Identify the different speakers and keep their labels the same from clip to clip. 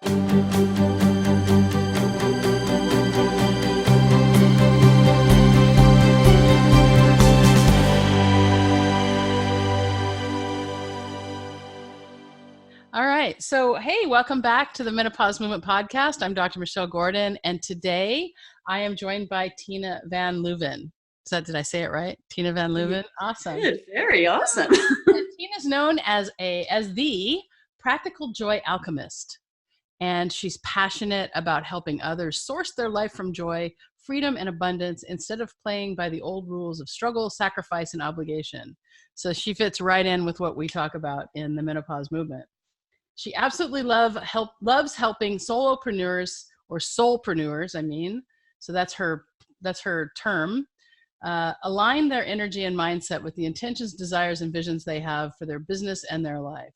Speaker 1: All right. So, hey, welcome back to the Menopause Movement Podcast. I'm Dr. Michelle Gordon, and today I am joined by Tina van Leuven. Did I say it right? Tina van Leuven. Awesome.
Speaker 2: Good. Very awesome.
Speaker 1: And Tina's known as the practical joy alchemist, and she's passionate about helping others source their life from joy, freedom, and abundance instead of playing by the old rules of struggle, sacrifice, and obligation. So she fits right in with what we talk about in the menopause movement. She absolutely loves helping solopreneurs or soulpreneurs. So that's her term. Align their energy and mindset with the intentions, desires, and visions they have for their business and their life.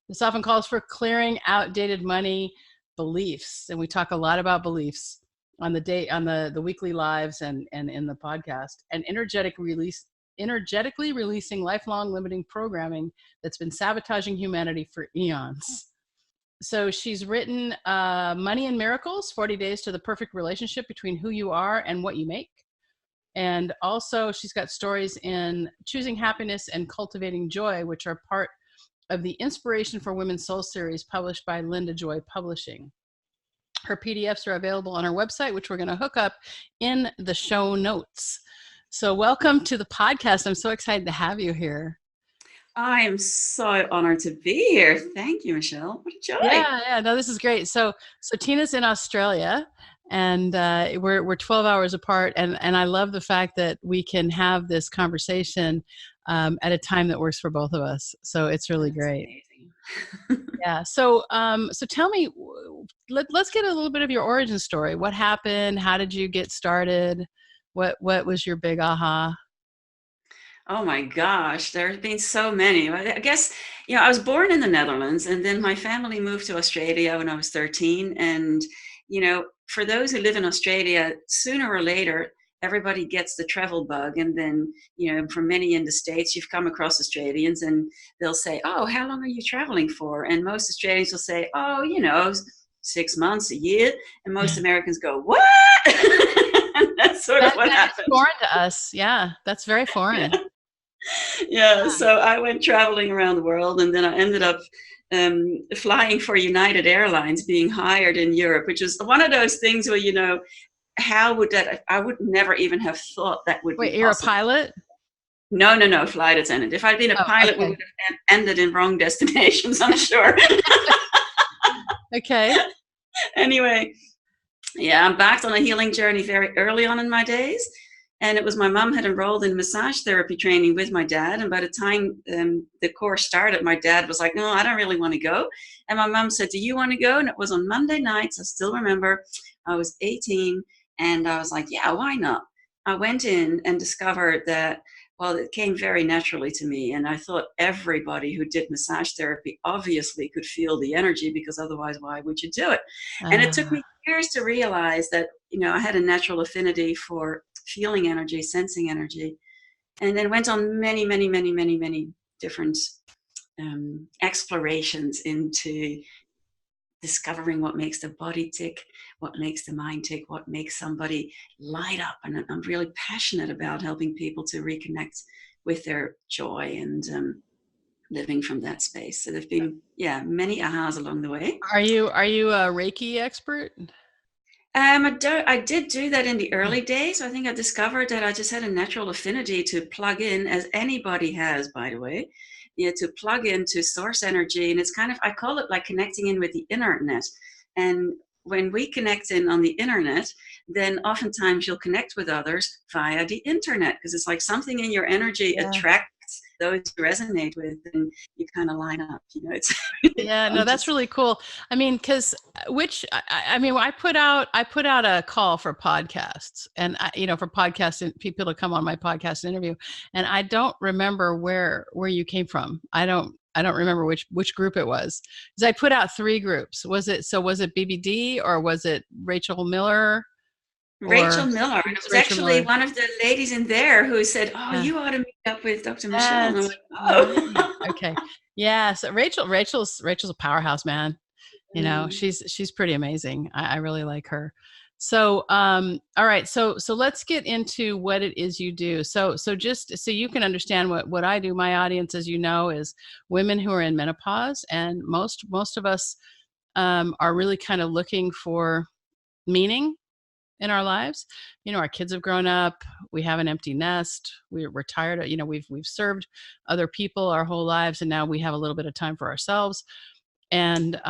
Speaker 1: This often calls for clearing outdated money beliefs, and we talk a lot about beliefs on the weekly lives and in the podcast, and energetically releasing lifelong limiting programming that's been sabotaging humanity for eons. So she's written Money and Miracles, 40 Days to the Perfect Relationship Between Who You Are and What You Make. And also she's got stories in Choosing Happiness and Cultivating Joy, which are part of the Inspiration for Women's Soul series published by Linda Joy Publishing. Her PDFs are available on her website, which we're going to hook up in the show notes. So welcome to the podcast. I'm so excited to have you here.
Speaker 2: I am so honored to be here. Thank you, Michelle. What a joy.
Speaker 1: Yeah. No, this is great. So Tina's in Australia, and we're 12 hours apart. And I love the fact that we can have this conversation at a time that works for both of us. So it's really great. Yeah. So tell me, let's get a little bit of your origin story. What happened? How did you get started? What was your big aha?
Speaker 2: Oh my gosh, there have been so many. I guess, I was born in the Netherlands, and then my family moved to Australia when I was 13. And, for those who live in Australia, sooner or later, everybody gets the travel bug. And then, for many in the States, you've come across Australians and they'll say, oh, how long are you traveling for? And most Australians will say, oh, 6 months, a year. And most Americans go, what? That's sort of what happened.
Speaker 1: That's foreign to us. Yeah, that's very foreign.
Speaker 2: Yeah, so I went traveling around the world, and then I ended up flying for United Airlines, being hired in Europe, which is one of those things where, how would that, I would never even have thought that would be possible.
Speaker 1: Wait, you're a pilot?
Speaker 2: No, flight attendant. If I'd been a pilot, we would have ended in wrong destinations, I'm sure.
Speaker 1: Okay.
Speaker 2: Anyway, yeah, I embarked on a healing journey very early on in my days. And it was my mom had enrolled in massage therapy training with my dad. And by the time the course started, my dad was like, no, I don't really want to go. And my mom said, do you want to go? And it was on Monday nights. I still remember I was 18 and I was like, yeah, why not? I went in and discovered that, well, it came very naturally to me. And I thought everybody who did massage therapy obviously could feel the energy, because otherwise, why would you do it? And it took me years to realize that, I had a natural affinity for feeling energy, sensing energy, and then went on many, many, many, many, many different explorations into discovering what makes the body tick, what makes the mind tick, what makes somebody light up. And I'm really passionate about helping people to reconnect with their joy and living from that space. So there've been, many ahas along the way.
Speaker 1: Are you a Reiki expert?
Speaker 2: I did do that in the early days. I think I discovered that I just had a natural affinity to plug in, as anybody has, by the way, to plug into source energy. And it's kind of, I call it like connecting in with the internet. And when we connect in on the internet, then oftentimes you'll connect with others via the internet, because it's like something in your energy attracts those you resonate with, and you kind of line up, it's
Speaker 1: that's really cool. I mean, because I put out a call for podcasts, and for podcasts, people to come on my podcast interview, and I don't remember where you came from. I don't remember which group it was, because I put out 3 groups. Was it BBD, or was it Rachel Miller?
Speaker 2: Rachel Miller. And it was actually one of the ladies in there who said, you ought to meet up with Dr. Michelle. And I'm like,
Speaker 1: okay. Yeah. So Rachel's a powerhouse, man. You know,
Speaker 2: Mm.
Speaker 1: she's pretty amazing. I really like her. So, all right. So let's get into what it is you do. So just so you can understand what I do. My audience, as you know, is women who are in menopause, and most of us are really kind of looking for meaning in our lives. You know, our kids have grown up. We have an empty nest. We're tired of, you know, we've served other people our whole lives, and now we have a little bit of time for ourselves. And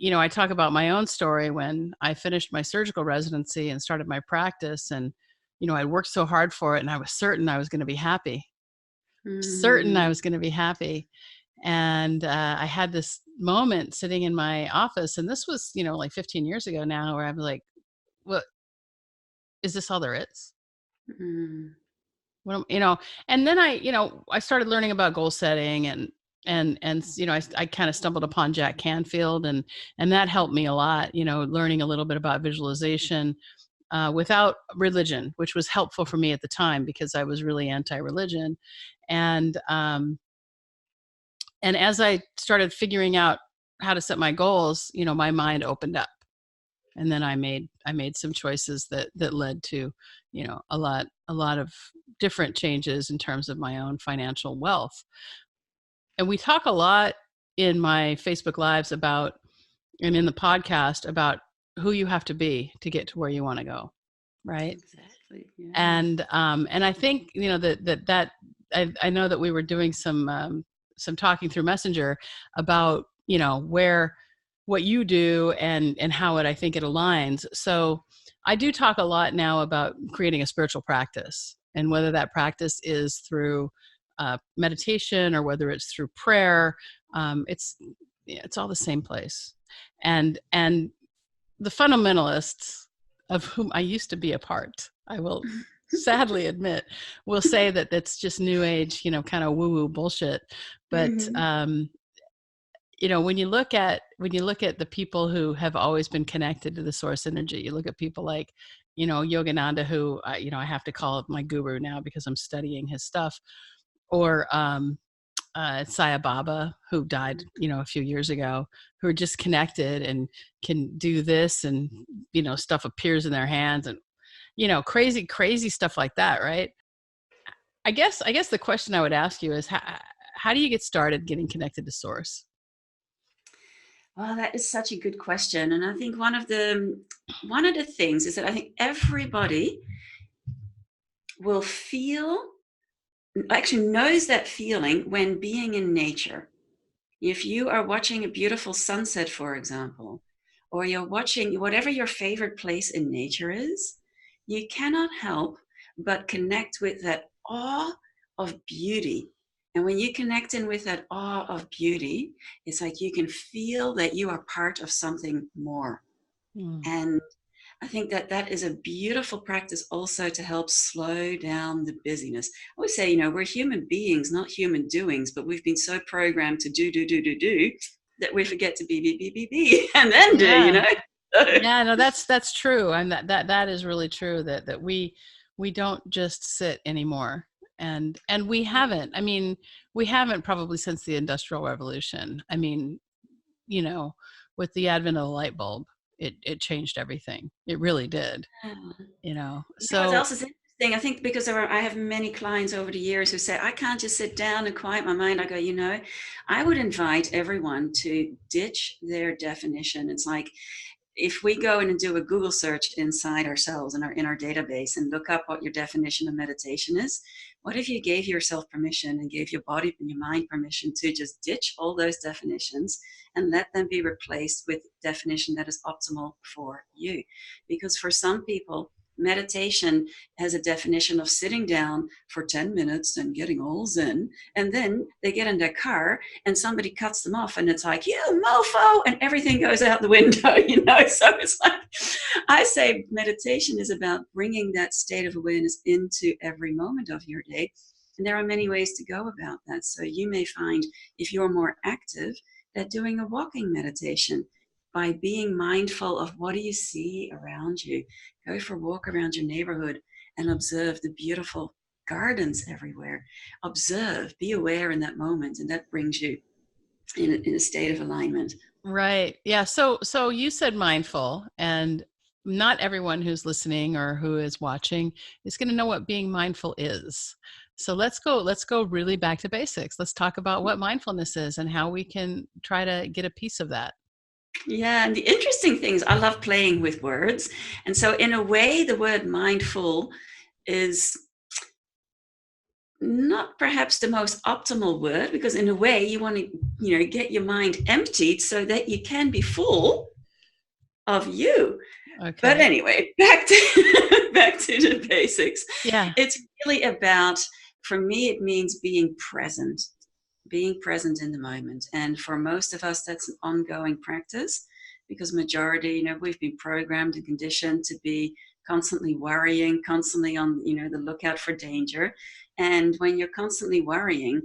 Speaker 1: you know, I talk about my own story when I finished my surgical residency and started my practice, and you know, I worked so hard for it, and I was certain I was going to be happy. Certain I
Speaker 2: Mm.
Speaker 1: was going to be happy. And I had this moment sitting in my office, and this was, you know, like 15 years ago now, where I was like, "What is this all there is?"
Speaker 2: Mm.
Speaker 1: You know, and then you know, I started learning about goal setting, and you know, I kind of stumbled upon Jack Canfield, and that helped me a lot. You know, learning a little bit about visualization without religion, which was helpful for me at the time because I was really anti-religion, and as I started figuring out how to set my goals, you know, my mind opened up, and then I made some choices that led to, you know, a lot of different changes in terms of my own financial wealth. And we talk a lot in my Facebook lives about, and in the podcast, about who you have to be to get to where you want to go, right?
Speaker 2: Exactly. Yeah.
Speaker 1: And I think, you know, that I know that we were doing some talking through Messenger about, you know, where what you do and how I think it aligns. So I do talk a lot now about creating a spiritual practice, and whether that practice is through meditation or whether it's through prayer. It's yeah, it's all the same place. And the fundamentalists, of whom I used to be a part, I will sadly admit, will say that that's just new age, you know, kind of woo woo bullshit. But
Speaker 2: Hmm.
Speaker 1: you know, when you look at the people who have always been connected to the source energy, you look at people like, you know, Yogananda, who you know, I have to call my guru now because I'm studying his stuff, or Saya Baba, who died, you know, a few years ago, who are just connected and can do this, and you know, stuff appears in their hands, and you know, crazy stuff like that, right? I guess the question I would ask you is how do you get started getting connected to source?
Speaker 2: Well, that is such a good question, and I think one of the things is that I think everybody will feel, actually knows that feeling when being in nature. If you are watching a beautiful sunset, for example, or you're watching whatever your favorite place in nature is, you cannot help but connect with that awe of beauty. And when you connect in with that awe of beauty, it's like you can feel that you are part of something more.
Speaker 1: Mm.
Speaker 2: And I think that that is a beautiful practice also to help slow down the busyness. I always say, we're human beings, not human doings, but we've been so programmed to do that we forget to be, and then do.
Speaker 1: Yeah.
Speaker 2: So,
Speaker 1: Yeah, no, that's true. And that is really true, that we don't just sit anymore. And we haven't. I mean, we haven't probably since the Industrial Revolution. I mean, you know, with the advent of the light bulb, it changed everything. It really did,
Speaker 2: yeah.
Speaker 1: you know.
Speaker 2: What
Speaker 1: So
Speaker 2: else is interesting? I think because I have many clients over the years who say, I can't just sit down and quiet my mind. I go, I would invite everyone to ditch their definition. It's like, if we go in and do a Google search inside ourselves and in our database and look up what your definition of meditation is, what if you gave yourself permission and gave your body and your mind permission to just ditch all those definitions and let them be replaced with definition that is optimal for you? Because for some people, meditation has a definition of sitting down for 10 minutes and getting all zen, and then they get in their car and somebody cuts them off and it's like, you mofo, and everything goes out the window. So it's like, I say meditation is about bringing that state of awareness into every moment of your day, and there are many ways to go about that. So you may find, if you're more active, that doing a walking meditation, by being mindful of what do you see around you, go for a walk around your neighborhood and observe the beautiful gardens everywhere. Observe, be aware in that moment, and that brings you in a state of alignment.
Speaker 1: Right. Yeah. So you said mindful, and not everyone who's listening or who is watching is going to know what being mindful is. So let's go really back to basics. Let's talk about what mindfulness is and how we can try to get a piece of that.
Speaker 2: Yeah, and the interesting thing is I love playing with words. And so in a way, the word mindful is not perhaps the most optimal word, because in a way you want to, get your mind emptied so that you can be full of you. But
Speaker 1: Okay.
Speaker 2: anyway, back to back to the basics.
Speaker 1: Yeah.
Speaker 2: It's really about, for me, it means being present in the moment. And for most of us, that's an ongoing practice, because majority, we've been programmed and conditioned to be constantly worrying, constantly on, the lookout for danger. And when you're constantly worrying,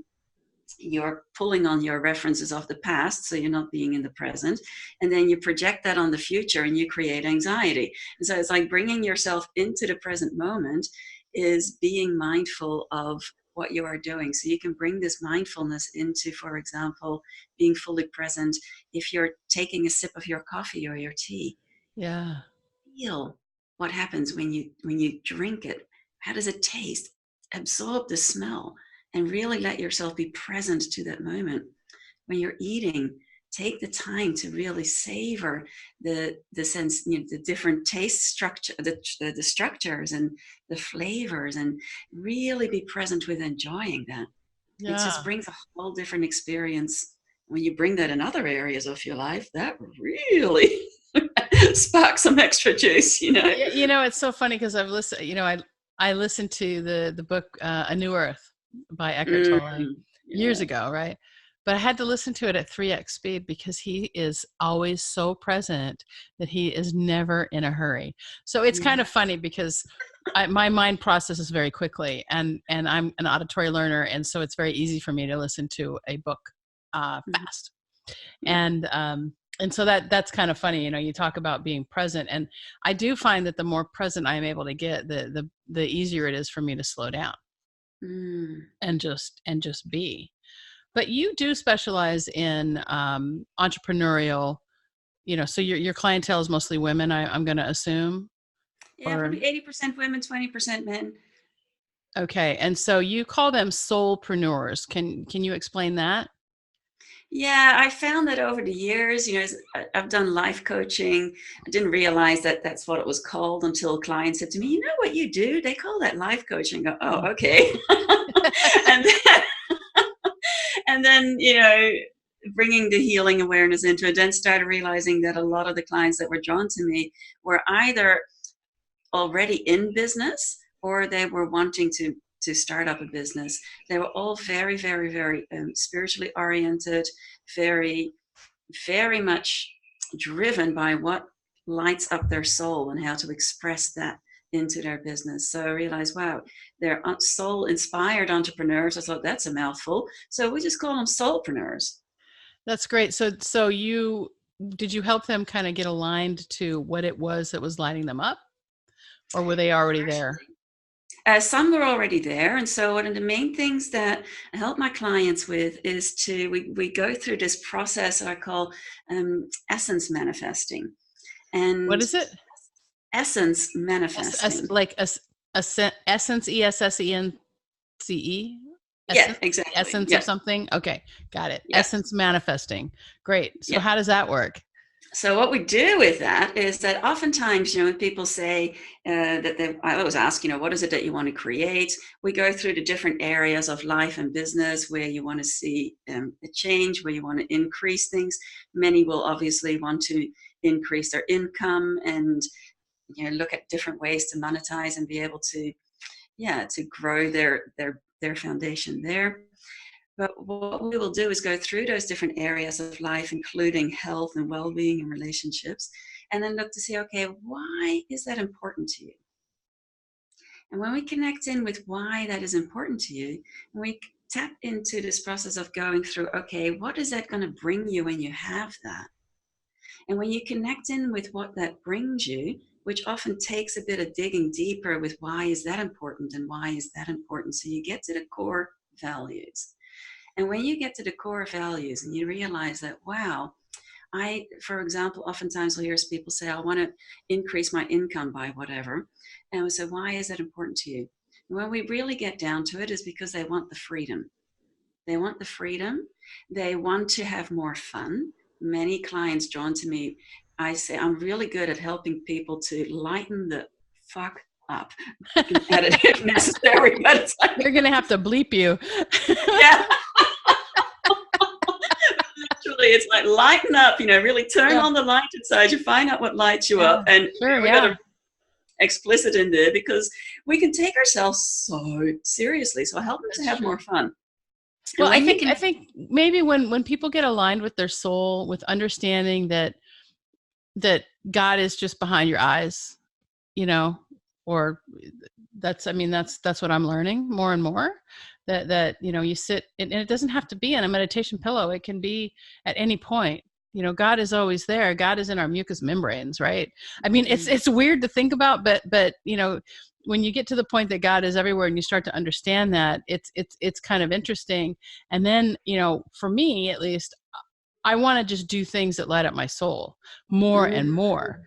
Speaker 2: you're pulling on your references of the past, so you're not being in the present, and then you project that on the future and you create anxiety. And so it's like bringing yourself into the present moment is being mindful of what you are doing. So you can bring this mindfulness into, for example, being fully present if you're taking a sip of your coffee or your tea.
Speaker 1: Yeah.
Speaker 2: Feel what happens when you drink it. How does it taste? Absorb the smell and really let yourself be present to that moment. When you're eating, take the time to really savor the sense, the different taste structure, the structures and the flavors, and really be present with enjoying that. It just
Speaker 1: Yeah.
Speaker 2: brings a whole different experience. When you bring that in other areas of your life, that really spark some extra juice.
Speaker 1: Yeah, it's so funny because I've listened, I listened to the book A New Earth by Eckhart Tolle years
Speaker 2: Yeah.
Speaker 1: ago, right? But I had to listen to it at 3x speed because he is always so present that he is never in a hurry. So it's kind
Speaker 2: Yeah.
Speaker 1: of funny because my mind processes very quickly, and I'm an auditory learner, and so it's very easy for me to listen to a book
Speaker 2: Mhm.
Speaker 1: fast.
Speaker 2: Yeah.
Speaker 1: And so that's kind of funny. You talk about being present, and I do find that the more present I am able to get, the easier it is for me to slow down
Speaker 2: Mm.
Speaker 1: and just be. But you do specialize in entrepreneurial, so your clientele is mostly women, I'm going to assume.
Speaker 2: Yeah,
Speaker 1: Or
Speaker 2: probably 80% women, 20% men.
Speaker 1: okay, and so you call them soulpreneurs. Can you explain that?
Speaker 2: Yeah, I found that over the years, I've done life coaching. I didn't realize that that's what it was called until clients said to me, "You know what you do? They call that life coaching." I go, "Oh, okay." and then, and then, bringing the healing awareness into it, then started realizing that a lot of the clients that were drawn to me were either already in business or they were wanting to start up a business. They were all very, very, very spiritually oriented, very, very much driven by what lights up their soul and how to express that into their business. So I realized, wow, they're soul inspired entrepreneurs. I thought that's a mouthful. So we just call them soulpreneurs.
Speaker 1: That's great. So you did you help them kind of get aligned to what it was that was lighting them up, or were they already there?
Speaker 2: Partially. Some were already there. And so one of the main things that I help my clients with is we go through this process that I call essence manifesting.
Speaker 1: What
Speaker 2: And
Speaker 1: is it?
Speaker 2: essence manifesting.
Speaker 1: Essence, ESSENCE,
Speaker 2: Yeah,
Speaker 1: essence, the
Speaker 2: exactly.
Speaker 1: essence of
Speaker 2: Yeah.
Speaker 1: something. Okay, got it.
Speaker 2: Yeah.
Speaker 1: Essence manifesting. Great. So
Speaker 2: Yeah.
Speaker 1: how does that work?
Speaker 2: So what we do with that is that oftentimes, when people say I always ask, what is it that you want to create? We go through the different areas of life and business where you want to see a change, where you want to increase things. Many will obviously want to increase their income and look at different ways to monetize and be able to, yeah, to grow their foundation there. But what we will do is go through those different areas of life, including health and well-being and relationships, and then look to see, okay, why is that important to you? And when we connect in with why that is important to you, and we tap into this process of going through, okay, what is that going to bring you when you have that? And when you connect in with what that brings you, which often takes a bit of digging deeper with why is that important and why is that important, so you get to the core values. And when you get to the core values and you realize that, wow, for example, oftentimes we'll hear people say, I want to increase my income by whatever. And we say, why is that important to you? And when we really get down to it, is because they want the freedom. They want the freedom. They want to have more fun. Many clients drawn to me, I say, I'm really good at helping people to lighten the fuck up. I can edit if necessary, but it's like,
Speaker 1: You're going to have to bleep you.
Speaker 2: yeah. Literally, it's like lighten up, really turn on the lighted side. You find out what lights you up. And
Speaker 1: sure,
Speaker 2: we got to explicit in there because we can take ourselves so seriously. So help them to have more fun.
Speaker 1: Well, I think maybe when people get aligned with their soul, with understanding that God is just behind your eyes, or that's what I'm learning more and more, that you sit, and it doesn't have to be on a meditation pillow. It can be at any point. God is always there. God is in our mucous membranes, right? I mean, it's weird to think about, but when you get to the point that God is everywhere and you start to understand that, it's kind of interesting. And then, for me, at least, I want to just do things that light up my soul more and more,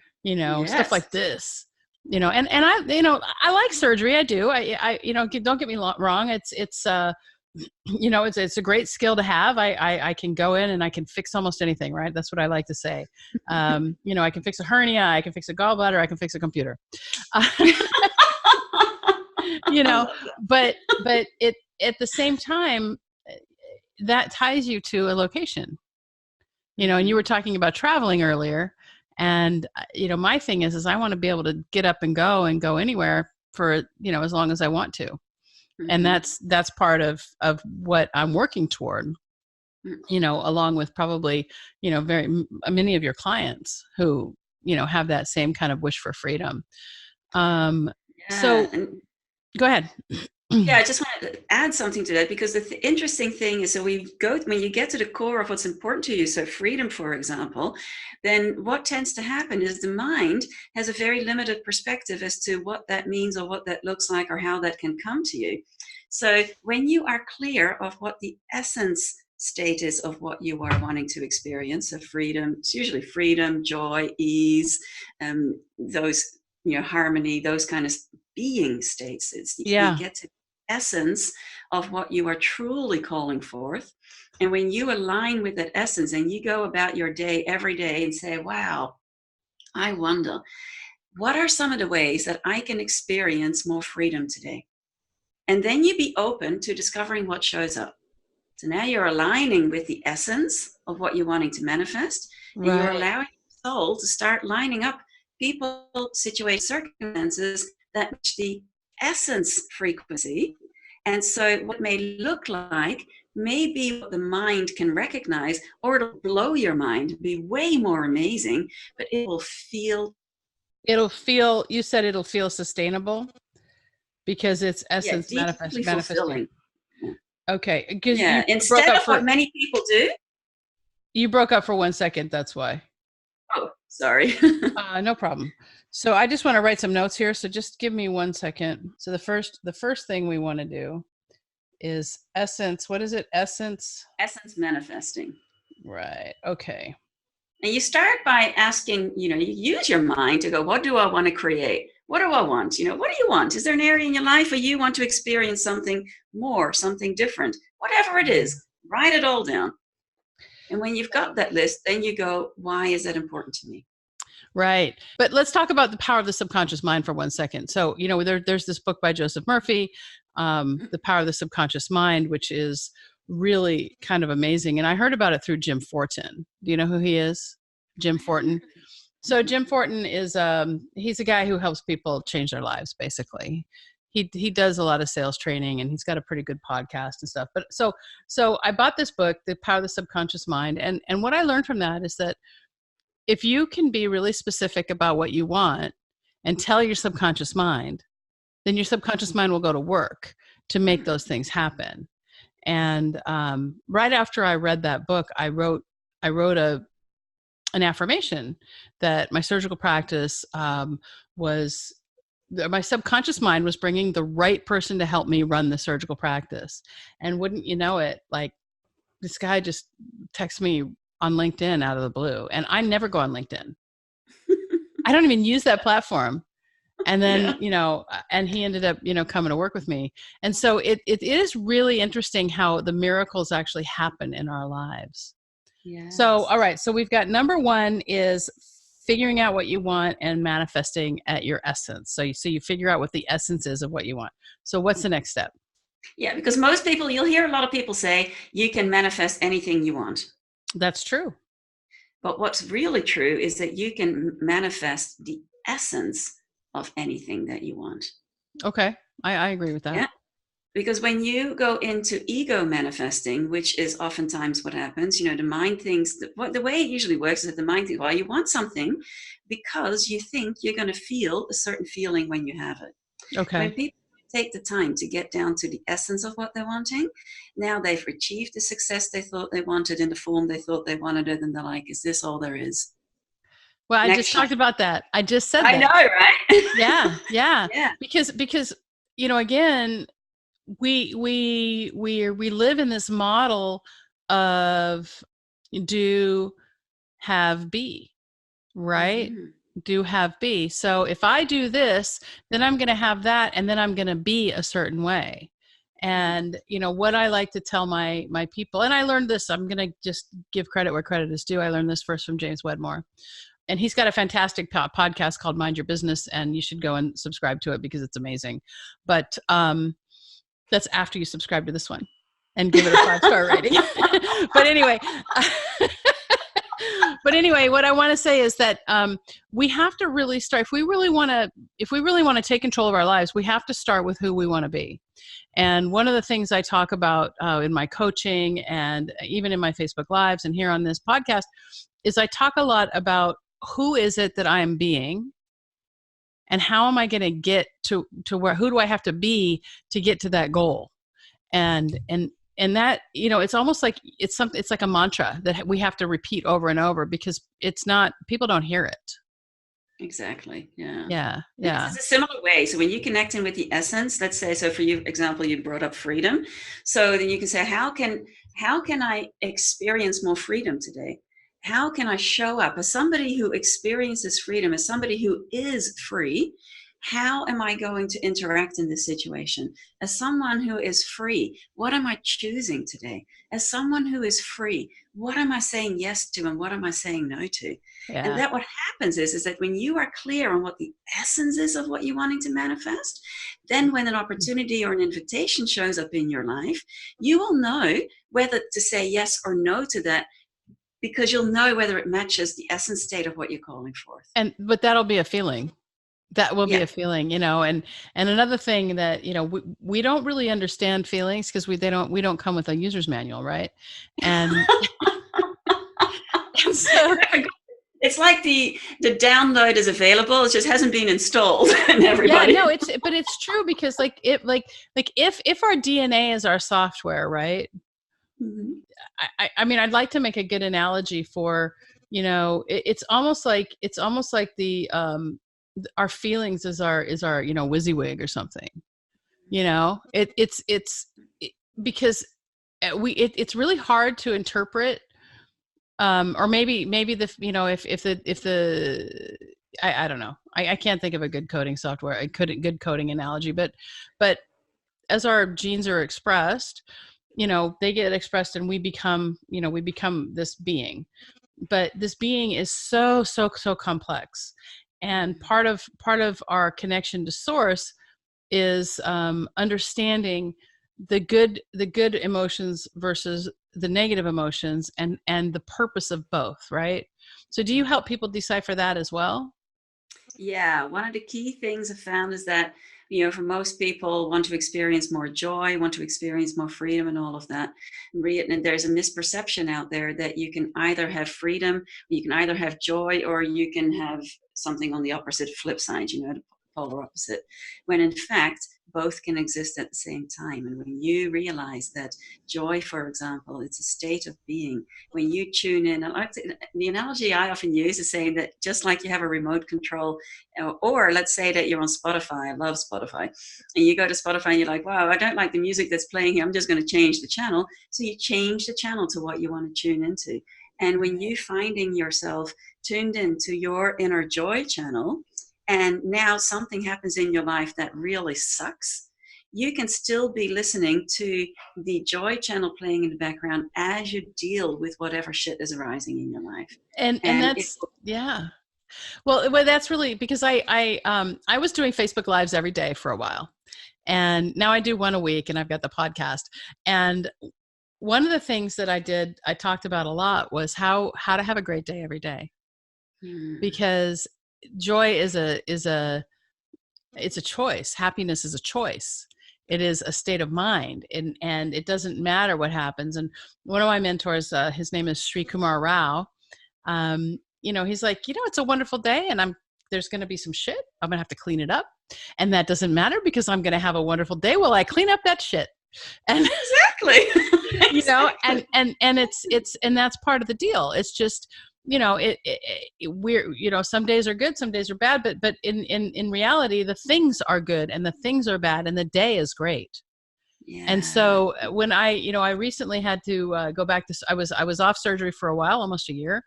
Speaker 1: stuff like this, and I like surgery. I do. I don't get me wrong. It's a great skill to have. I can go in and I can fix almost anything, right? That's what I like to say. I can fix a hernia, I can fix a gallbladder, I can fix a computer. But it, at the same time, that ties you to a location, and you were talking about traveling earlier. And, my thing is I want to be able to get up and go anywhere for, as long as I want to. Mm-hmm. And that's part of what I'm working toward, along with probably, very many of your clients who, have that same kind of wish for freedom. So go ahead.
Speaker 2: Yeah, I just wanted to add something to that, because the interesting thing is, when you get to the core of what's important to you, so freedom, for example, then what tends to happen is the mind has a very limited perspective as to what that means or what that looks like or how that can come to you. So when you are clear of what the essence state is of what you are wanting to experience, so freedom, it's usually freedom, joy, ease, those, harmony, those kind of being states. You get to essence of what you are truly calling forth. And when you align with that essence and you go about your day every day and say, wow, I wonder, what are some of the ways that I can experience more freedom today? And then you be open to discovering what shows up. So now you're aligning with the essence of what you're wanting to manifest, and you're allowing your soul to start lining up people, situations, circumstances that match the essence frequency. And so what may look like may be what the mind can recognize, or it'll blow your mind, be way more amazing, but you
Speaker 1: said it'll feel sustainable because it's essence manifesting. Okay.
Speaker 2: Instead of what many people do.
Speaker 1: You broke up for 1 second. That's why.
Speaker 2: Oh, sorry.
Speaker 1: No problem. So I just want to write some notes here. So just give me 1 second. So the first thing we want to do is essence. What is it? Essence
Speaker 2: manifesting.
Speaker 1: Right. Okay.
Speaker 2: And you start by asking, you use your mind to go, what do I want to create? What do I want? What do you want? Is there an area in your life where you want to experience something more, something different? Whatever it is, write it all down. And when you've got that list, then you go, why is that important to me?
Speaker 1: Right. But let's talk about the power of the subconscious mind for 1 second. So, there's this book by Joseph Murphy, The Power of the Subconscious Mind, which is really kind of amazing. And I heard about it through Jim Fortin. Do you know who he is? Jim Fortin. So Jim Fortin is, he's a guy who helps people change their lives, basically. He does a lot of sales training, and he's got a pretty good podcast and stuff. But so I bought this book, The Power of the Subconscious Mind. And what I learned from that is that if you can be really specific about what you want and tell your subconscious mind, then your subconscious mind will go to work to make those things happen. And right after I read that book, I wrote an affirmation that my surgical practice my subconscious mind was bringing the right person to help me run the surgical practice. And wouldn't you know it, like, this guy just texted me on LinkedIn out of the blue. And I never go on LinkedIn. I don't even use that platform. And then,
Speaker 2: Yeah.
Speaker 1: And he ended up, coming to work with me. And so it is really interesting how the miracles actually happen in our lives. So,
Speaker 2: Yes.
Speaker 1: all right. So we've got number one is figuring out what you want and manifesting at your essence. So you figure out what the essence is of what you want. So what's the next step?
Speaker 2: Yeah, because most people, you'll hear a lot of people say you can manifest anything you want.
Speaker 1: That's true.
Speaker 2: But what's really true is that you can manifest the essence of anything that you want.
Speaker 1: Okay. I agree with that.
Speaker 2: Yeah. Because when you go into ego manifesting, which is oftentimes what happens, the mind thinks that the way it usually works is that the mind thinks, well, you want something because you think you're going to feel a certain feeling when you have it. When
Speaker 1: Okay.
Speaker 2: people take the time to get down to the essence of what they're wanting, now they've achieved the success they thought they wanted in the form they thought they wanted it, and they're like, is this all there is?
Speaker 1: Well, I
Speaker 2: Next
Speaker 1: just
Speaker 2: shot.
Speaker 1: talked about that. I just said
Speaker 2: I know,
Speaker 1: that.
Speaker 2: right?
Speaker 1: Yeah. Yeah.
Speaker 2: Yeah.
Speaker 1: Because, again, we live in this model of do, have, be, right?
Speaker 2: Mm-hmm.
Speaker 1: Do, have, be. So if I do this, then I'm going to have that, and then I'm going to be a certain way. And what I like to tell my people, and I learned this, I'm going to just give credit where credit is due. I learned this first from James Wedmore, and he's got a fantastic podcast called Mind Your Business, and you should go and subscribe to it because it's amazing. But that's after you subscribe to this one and give it a 5-star rating. But anyway, what I want to say is that we have to really start. If we really want to take control of our lives, we have to start with who we want to be. And one of the things I talk about in my coaching and even in my Facebook Lives and here on this podcast is I talk a lot about who is it that I am being, and how am I going to get to where, who do I have to be to get to that goal? And that, it's almost like it's like a mantra that we have to repeat over and over, because people don't hear it.
Speaker 2: Exactly. Yeah.
Speaker 1: Yeah.
Speaker 2: And
Speaker 1: Yeah.
Speaker 2: this is a similar way. So when you connect in with the essence, let's say, so for you, example, you brought up freedom. So then you can say, how can I experience more freedom today? How can I show up as somebody who experiences freedom, as somebody who is free? How am I going to interact in this situation? As someone who is free, what am I choosing today? As someone who is free, what am I saying yes to and what am I saying no to? And
Speaker 1: Yeah.
Speaker 2: that what happens is that when you are clear on what the essence is of what you're wanting to manifest, then when an opportunity or an invitation shows up in your life, you will know whether to say yes or no to that, because you'll know whether it matches the essence state of what you're calling forth.
Speaker 1: But that'll be a feeling. That will be
Speaker 2: Yeah.
Speaker 1: a feeling, and another thing that, we don't really understand feelings because we don't come with a user's manual, right? And, and so
Speaker 2: It's like the download is available, it just hasn't been installed in everybody.
Speaker 1: yeah, no, but it's true, because if our DNA is our software, right?
Speaker 2: Mm-hmm.
Speaker 1: I mean, I'd like to make a good analogy for, it's almost like the our feelings is our WYSIWYG or something. Because it's really hard to interpret, or maybe if the I don't know, I can't think of a good coding software, a good coding analogy, but as our genes are expressed, they get expressed and we become this being. But this being is so complex, and part of our connection to source is understanding the good emotions versus the negative emotions, and the purpose of both, right? So do you help people decipher that as well?
Speaker 2: Yeah, one of the key things I found is that, for most people want to experience more joy, want to experience more freedom and all of that. And there's a misperception out there that you can either have freedom, you can either have joy, or you can have something on the opposite flip side, the polar opposite. When in fact, both can exist at the same time. And when you realize that joy, for example, it's a state of being, when you tune in, the analogy I often use is saying that just like you have a remote control, or let's say that you're on Spotify. I love Spotify. And you go to Spotify and you're like, wow, I don't like the music that's playing here. I'm just going to change the channel. So you change the channel to what you want to tune into. And when you finding yourself tuned into your inner joy channel, and now something happens in your life that really sucks, you can still be listening to the joy channel playing in the background as you deal with whatever shit is arising in your life.
Speaker 1: And
Speaker 2: And it,
Speaker 1: that's, yeah. Well, that's really because I was doing Facebook Lives every day for a while, and now I do one a week, and I've got the podcast. And one of the things that I talked about a lot was how to have a great day every day, because joy it's a choice. Happiness is a choice. It is a state of mind, and it doesn't matter what happens. And one of my mentors, his name is Sri Kumar Rao. He's like, it's a wonderful day, and there's going to be some shit. I'm going to have to clean it up, and that doesn't matter because I'm going to have a wonderful day while I clean up that shit. And
Speaker 2: exactly.
Speaker 1: Exactly. and that's part of the deal. It's just, we're, some days are good, some days are bad, but in reality, the things are good and the things are bad, and the day is great.
Speaker 2: Yeah.
Speaker 1: And so when I recently had to go back to, I was off surgery for a while, almost a year.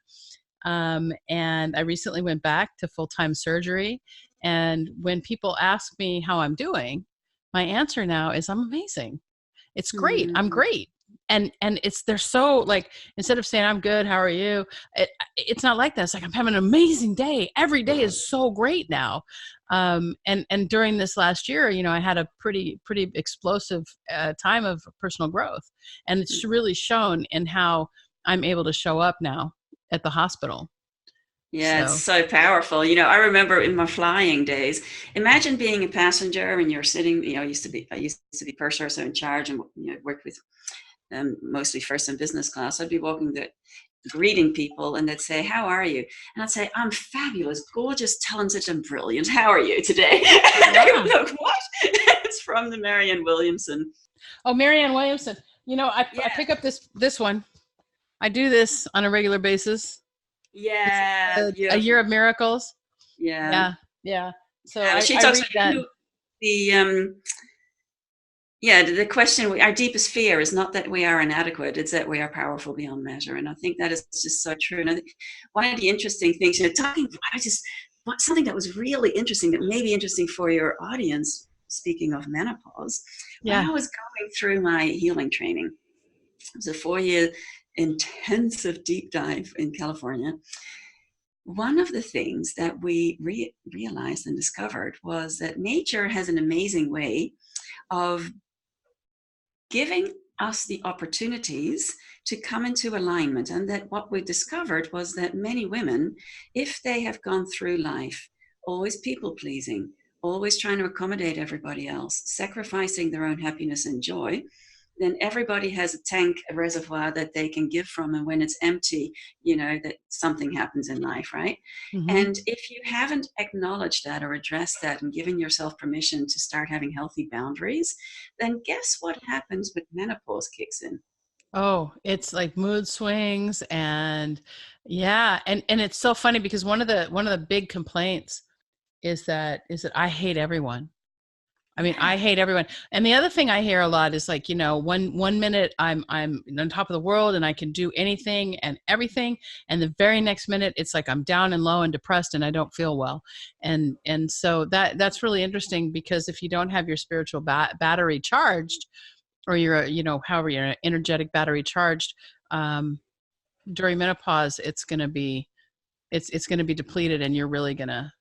Speaker 1: And I recently went back to full-time surgery. And when people ask me how I'm doing, my answer now is I'm amazing. It's great. I'm great. And they're so like, instead of saying I'm good, how are you? It's not like that. It's like, I'm having an amazing day. Every day is so great now. And during this last year, I had a pretty explosive time of personal growth, and it's really shown in how I'm able to show up now at the hospital.
Speaker 2: Yeah, it's so powerful. I remember in my flying days, imagine being a passenger and you're sitting, I used to be purser, so in charge, and worked with mostly first and business class. I'd be walking greeting people, and they'd say, "How are you?" And I'd say, "I'm fabulous, gorgeous, talented, and brilliant. How are you today?" And they would look, "What?" It's from the Marianne Williamson.
Speaker 1: Oh, Marianne Williamson. I pick up this one. I do this on a regular basis.
Speaker 2: Yeah,
Speaker 1: A Year of Miracles.
Speaker 2: Yeah.
Speaker 1: So
Speaker 2: she
Speaker 1: I
Speaker 2: talks
Speaker 1: read that.
Speaker 2: The question, our deepest fear is not that we are inadequate, it's that we are powerful beyond measure. And I think that is just so true. And I think one of the interesting things, something that was really interesting, that may be interesting for your audience, speaking of menopause, when I was going through my healing training, it was a 4-year intensive deep dive in California. One of the things that we realized and discovered was that nature has an amazing way of giving us the opportunities to come into alignment. And that what we discovered was that many women, if they have gone through life always people pleasing, always trying to accommodate everybody else, sacrificing their own happiness and joy, then everybody has a tank, a reservoir that they can give from. And when it's empty, that something happens in life, right? Mm-hmm. And if you haven't acknowledged that or addressed that and given yourself permission to start having healthy boundaries, then guess what happens when menopause kicks in?
Speaker 1: Oh, it's like mood swings, and and it's so funny because one of the big complaints is that I hate everyone. I mean, I hate everyone. And the other thing I hear a lot is like, one minute I'm on top of the world and I can do anything and everything, and the very next minute it's like I'm down and low and depressed and I don't feel well. And so that's really interesting, because if you don't have your spiritual battery charged, or your however your energetic battery charged, during menopause, it's going to be depleted, and you're gonna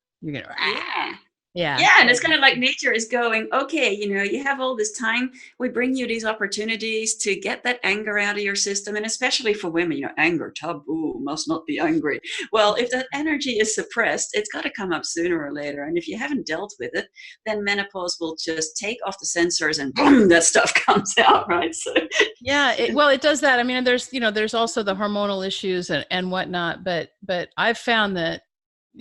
Speaker 2: Yeah, and it's kind of like nature is going, okay, you have all this time. We bring you these opportunities to get that anger out of your system. And especially for women, anger, taboo, must not be angry. Well, if that energy is suppressed, it's got to come up sooner or later. And if you haven't dealt with it, then menopause will just take off the sensors and boom, that stuff comes out, right? So
Speaker 1: it does that. I mean, there's also the hormonal issues and whatnot, but I've found that,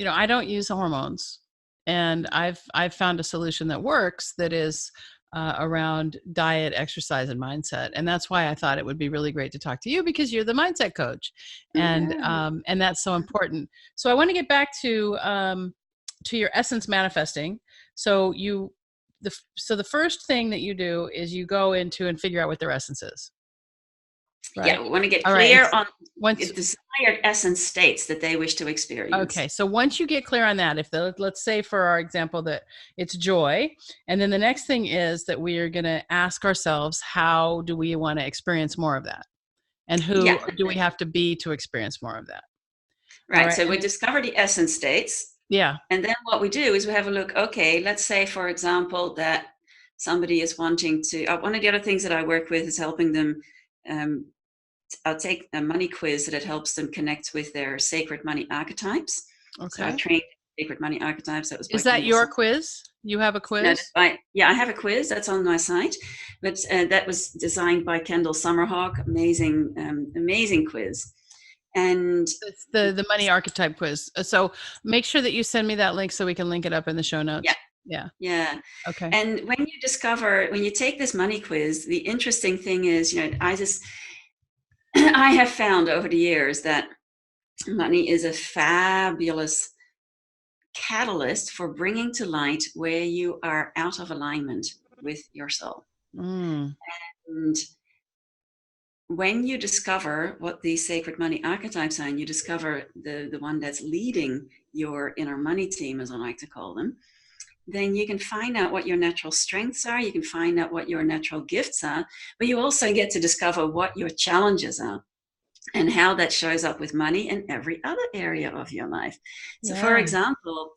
Speaker 1: I don't use hormones. And I've found a solution that works, that is around diet, exercise, and mindset. And that's why I thought it would be really great to talk to you, because you're the mindset coach, and that's so important. So I want to get back to your essence manifesting. So the first thing that you do is you go into and figure out what their essence is. right?
Speaker 2: Yeah, we want to get
Speaker 1: All right.
Speaker 2: clear on
Speaker 1: Once,
Speaker 2: the desired essence states that they wish to experience.
Speaker 1: okay, so once you get clear on that, if let's say for our example that it's joy, and then the next thing is that we are going to ask ourselves, how do we want to experience more of that? And who
Speaker 2: Yeah,
Speaker 1: do we have to be to experience more of that? All
Speaker 2: right.
Speaker 1: right.
Speaker 2: So
Speaker 1: And
Speaker 2: we
Speaker 1: then,
Speaker 2: discover the essence states.
Speaker 1: yeah.
Speaker 2: And then what we do is we have a look, okay, let's say, for example, that somebody is wanting to, one of the other things that I work with is helping them. I'll take a money quiz that helps them connect with their sacred money archetypes. So I've
Speaker 1: Okay.
Speaker 2: trained sacred money archetypes. That was by
Speaker 1: Is that
Speaker 2: Kendall.
Speaker 1: your quiz? You have a
Speaker 2: No,
Speaker 1: quiz?
Speaker 2: yeah, I have a quiz that's on my site, but that was designed by Kendall Summerhawk. Amazing, amazing quiz. And
Speaker 1: It's the money archetype quiz. So make sure that you send me that link so we can link it up in the show
Speaker 2: yeah,
Speaker 1: notes. Yeah.
Speaker 2: yeah.
Speaker 1: Okay.
Speaker 2: And when you take this money quiz, the interesting thing is, I have found over the years that money is a fabulous catalyst for bringing to light where you are out of alignment with your soul.
Speaker 1: Mm,
Speaker 2: And when you discover what these sacred money archetypes are, and you discover the one that's leading your inner money team, as I like to call them, then you can find out what your natural strengths are, you can find out what your natural gifts are, but you also get to discover what your challenges are and how that shows up with money in every other area of your life. So, for
Speaker 1: yeah.
Speaker 2: example,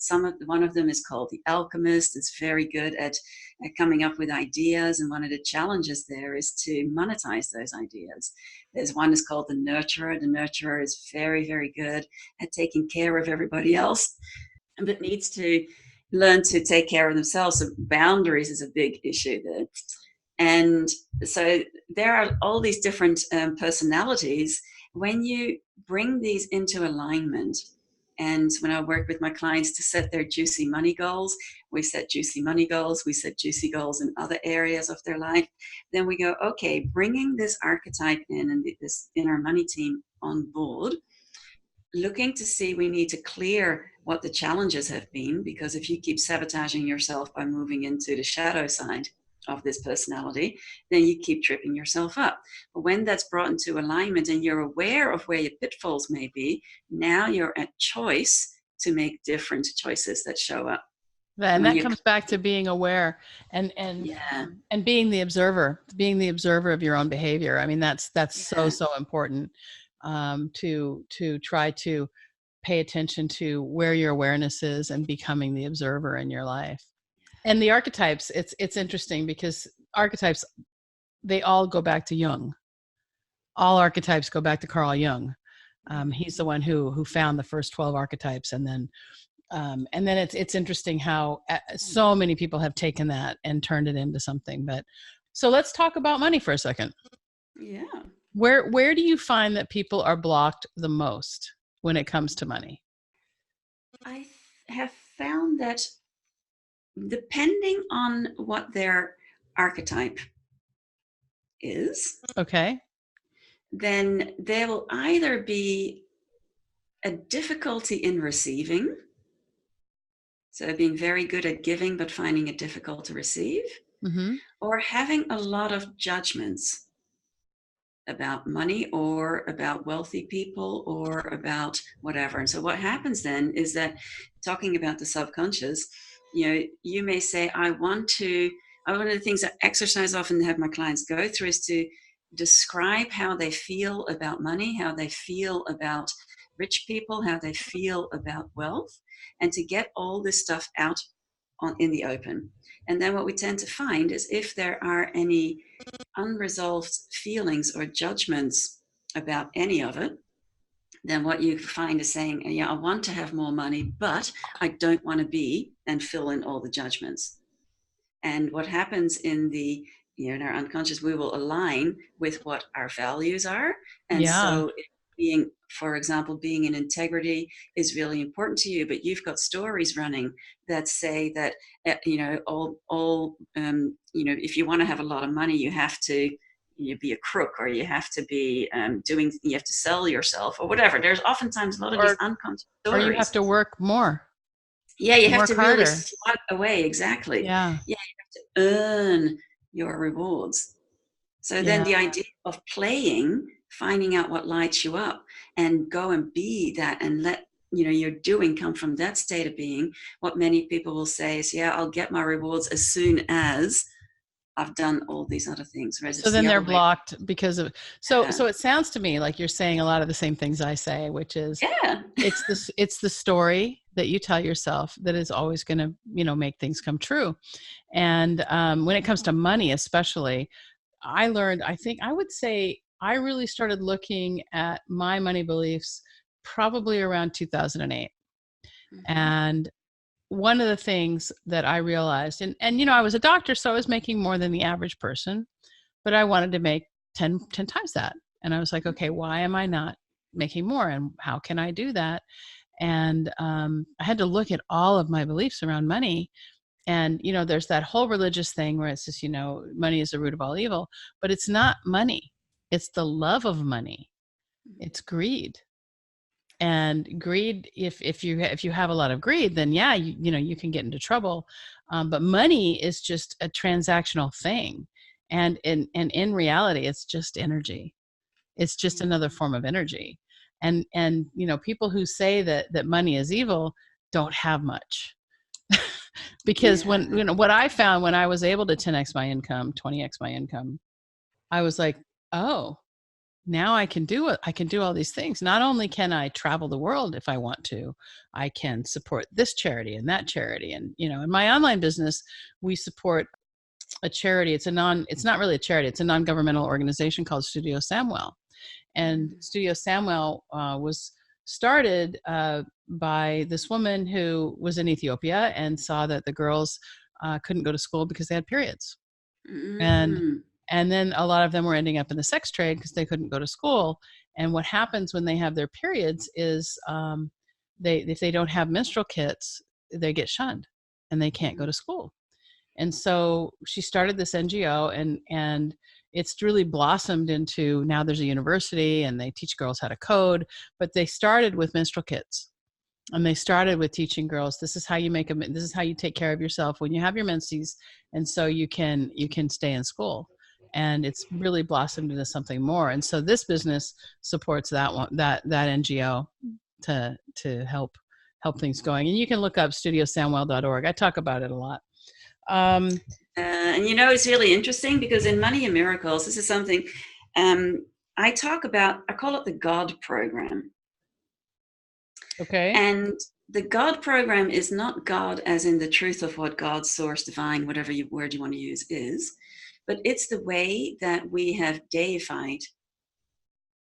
Speaker 2: one of them is called the alchemist. It's very good at coming up with ideas, and one of the challenges there is to monetize those ideas. There's one is called the nurturer. The nurturer is very, very good at taking care of everybody else, but needs to learn to take care of themselves. So, boundaries is a big issue there. And so there are all these different personalities. When you bring these into alignment, and when I work with my clients to set their juicy money goals, we set juicy money goals, we set juicy goals in other areas of their life. Then we go, okay, bringing this archetype in and this inner money team on board, looking to see, we need to clear what the challenges have been, because if you keep sabotaging yourself by moving into the shadow side of this personality, then you keep tripping yourself up. But when that's brought into alignment and you're aware of where your pitfalls may be, now you're at choice to make different choices that show up.
Speaker 1: And
Speaker 2: When
Speaker 1: that
Speaker 2: you,
Speaker 1: comes back to being aware
Speaker 2: yeah,
Speaker 1: and being the observer of your own behavior. I mean, that's
Speaker 2: yeah,
Speaker 1: so important, to try to pay attention to where your awareness is and becoming the observer in your life. And the archetypes, it's interesting because archetypes, they all go back to Jung. All archetypes go back to Carl Jung. He's the one who found the first 12 archetypes, and then it's interesting how so many people have taken that and turned it into something. But so let's talk about money for a second.
Speaker 2: yeah.
Speaker 1: Where do you find that people are blocked the most when it comes to money?
Speaker 2: I have found that depending on what their archetype is,
Speaker 1: Okay.
Speaker 2: then there will either be a difficulty in receiving, so being very good at giving but finding it difficult to receive,
Speaker 1: Mm-hmm.
Speaker 2: or having a lot of judgments about money or about wealthy people or about whatever. And so what happens then is that, talking about the subconscious, you may say, one of the things that exercise often have my clients go through is to describe how they feel about money, how they feel about rich people, how they feel about wealth, and to get all this stuff out in the open. And then what we tend to find is, if there are any unresolved feelings or judgments about any of it, then what you find is saying, yeah, I want to have more money, but I don't want to be, and fill in all the judgments. And what happens in our unconscious, we will align with what our values are. And
Speaker 1: Yeah.
Speaker 2: so being, for example, being in integrity is really important to you, but you've got stories running that say that, if you want to have a lot of money, you have to be a crook, or you have to be you have to sell yourself or whatever. There's oftentimes a lot of these
Speaker 1: Or
Speaker 2: unconscious
Speaker 1: or you have
Speaker 2: stories.
Speaker 1: to work more
Speaker 2: Yeah, you
Speaker 1: and
Speaker 2: have
Speaker 1: work
Speaker 2: to really
Speaker 1: harder.
Speaker 2: slug away. Exactly.
Speaker 1: Yeah.
Speaker 2: Yeah, earn your rewards. So then
Speaker 1: Yeah.
Speaker 2: the idea of playing finding out what lights you up and go and be that, and let your doing come from that state of being. What many people will say is, yeah, I'll get my rewards as soon as I've done all these other things, whereas
Speaker 1: So
Speaker 2: it's
Speaker 1: then
Speaker 2: the
Speaker 1: they're
Speaker 2: other way.
Speaker 1: blocked because of, so
Speaker 2: Yeah.
Speaker 1: so it sounds to me like you're saying a lot of the same things I say, which is
Speaker 2: Yeah.
Speaker 1: it's the story that you tell yourself that is always going to, make things come true. And when it comes to money, especially, I learned, I think I would say I really started looking at my money beliefs probably around 2008.
Speaker 2: Mm-hmm.
Speaker 1: And one of the things that I realized, and I was a doctor, so I was making more than the average person, but I wanted to make 10 times that. And I was like, okay, why am I not making more? And how can I do that? And I had to look at all of my beliefs around money. And, there's that whole religious thing where it's just, money is the root of all evil, but it's not money. It's the love of money. It's greed. And greed, if you have a lot of greed, then yeah, you can get into trouble. But money is just a transactional thing. And in reality, it's just energy. It's just another form of energy. And people who say that money is evil don't have much. Because when
Speaker 2: Yeah.
Speaker 1: what I found when I was able to 10x my income, 20x my income, I was like, oh, now I can do it. I can do all these things. Not only can I travel the world if I want to, I can support this charity and that charity. And in my online business, we support a charity. It's not really a charity. It's a non-governmental organization called Studio Samwell. And Studio Samwell was started by this woman who was in Ethiopia and saw that the girls couldn't go to school because they had periods. And
Speaker 2: Mm.
Speaker 1: and then a lot of them were ending up in the sex trade because they couldn't go to school. And what happens when they have their periods is if they don't have menstrual kits, they get shunned and they can't go to school. And so she started this NGO, and it's really blossomed into, now there's a university and they teach girls how to code, but they started with menstrual kits. And they started with teaching girls, this is how you this is how you take care of yourself when you have your menses, and so you can stay in school. And it's really blossomed into something more. And so this business supports that NGO to help things going. And you can look up studiosamwell.org. I talk about it a lot.
Speaker 2: And it's really interesting because in Money and Miracles, this is something I talk about. I call it the God program.
Speaker 1: Okay.
Speaker 2: And the God program is not God as in the truth of what God, source, divine, whatever word you want to use is, but it's the way that we have deified,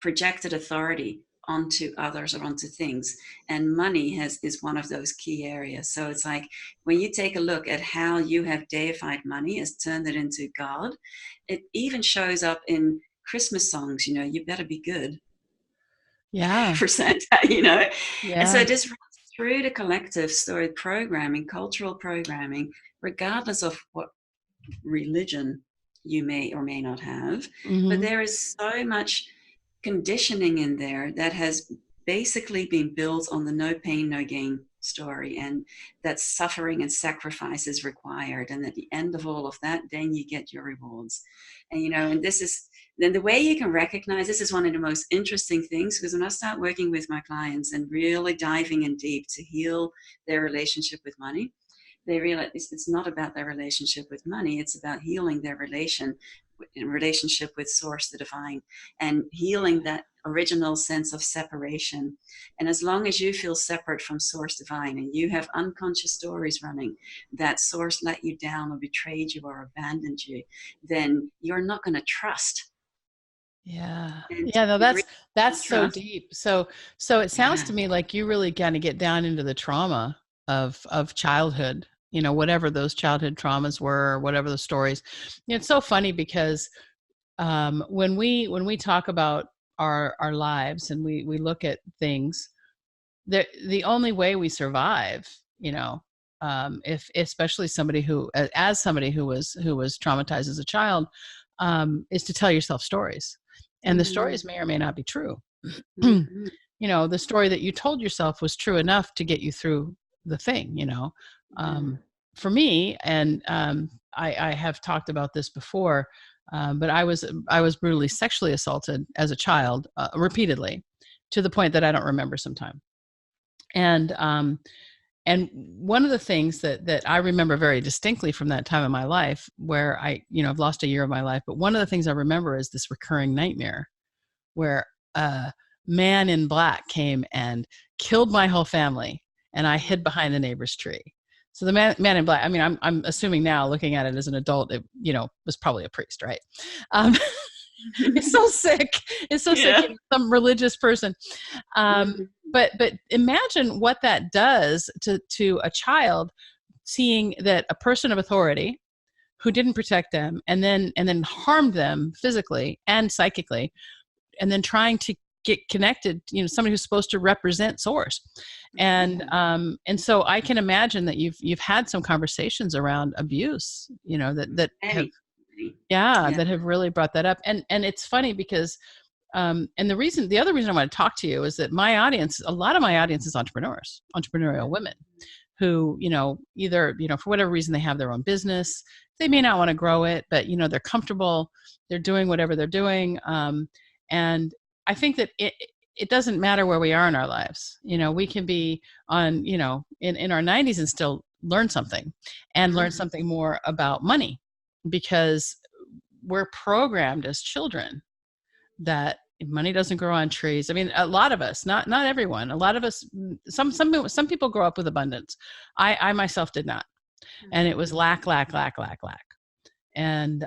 Speaker 2: projected authority onto others or onto things. And money is one of those key areas. So it's like when you take a look at how you have deified money, has turned it into God, it even shows up in Christmas songs, you better be good.
Speaker 1: Yeah.
Speaker 2: For Santa, And so
Speaker 1: Yeah.
Speaker 2: it just runs through the collective story programming, cultural programming, regardless of what religion you may or may not have. But
Speaker 1: Mm-hmm.
Speaker 2: there is so much conditioning in there that has basically been built on the no pain, no gain story, and that suffering and sacrifice is required. And at the end of all of that, then you get your rewards. And this is then the way you can recognize this is one of the most interesting things, because when I start working with my clients and really diving in deep to heal their relationship with money, they realize it's not about their relationship with money. It's about healing their relationship with source, the divine, and healing that original sense of separation. And as long as you feel separate from source divine and you have unconscious stories running that source let you down or betrayed you or abandoned you, then you're not going to trust.
Speaker 1: Yeah.
Speaker 2: And
Speaker 1: Yeah, no,
Speaker 2: to really
Speaker 1: that's so
Speaker 2: trust,
Speaker 1: deep. So it sounds
Speaker 2: yeah.
Speaker 1: to me like you really kind of get down into the trauma of childhood, whatever those childhood traumas were, or whatever the stories. It's so funny because when we talk about our lives and we look at things, the only way we survive, if especially somebody who as somebody who was traumatized as a child, is to tell yourself stories, and the
Speaker 2: Mm-hmm.
Speaker 1: stories may or may not be true.
Speaker 2: Mm-hmm.
Speaker 1: The story that you told yourself was true enough to get you through the thing.
Speaker 2: Yeah.
Speaker 1: For me, and I have talked about this before, But I was brutally sexually assaulted as a child, repeatedly, to the point that I don't remember sometime. And one of the things that I remember very distinctly from that time in my life, where I've lost a year of my life, but one of the things I remember is this recurring nightmare where a man in black came and killed my whole family, and I hid behind the neighbor's tree. So the man in black, I mean, I'm assuming now, looking at it as an adult, it, was probably a priest, right? It's so sick. It's so
Speaker 2: Yeah.
Speaker 1: sick. Some religious person. But imagine what that does to a child, seeing that a person of authority who didn't protect them and then harmed them physically and psychically, and then trying to get connected, somebody who's supposed to represent source. And so I can imagine that you've had some conversations around abuse, that have, that have really brought that up. And it's funny because, and the other reason I want to talk to you is that a lot of my audience is entrepreneurial women who, either, for whatever reason, they have their own business. They may not want to grow it, but, they're comfortable. They're doing whatever they're doing. And I think that it doesn't matter where we are in our lives. We can be on, in our 90s and still learn something, and learn something more about money, because we're programmed as children that money doesn't grow on trees. I mean, a lot of us, not everyone, a lot of us, some people grow up with abundance. I myself did not. And it was lack. And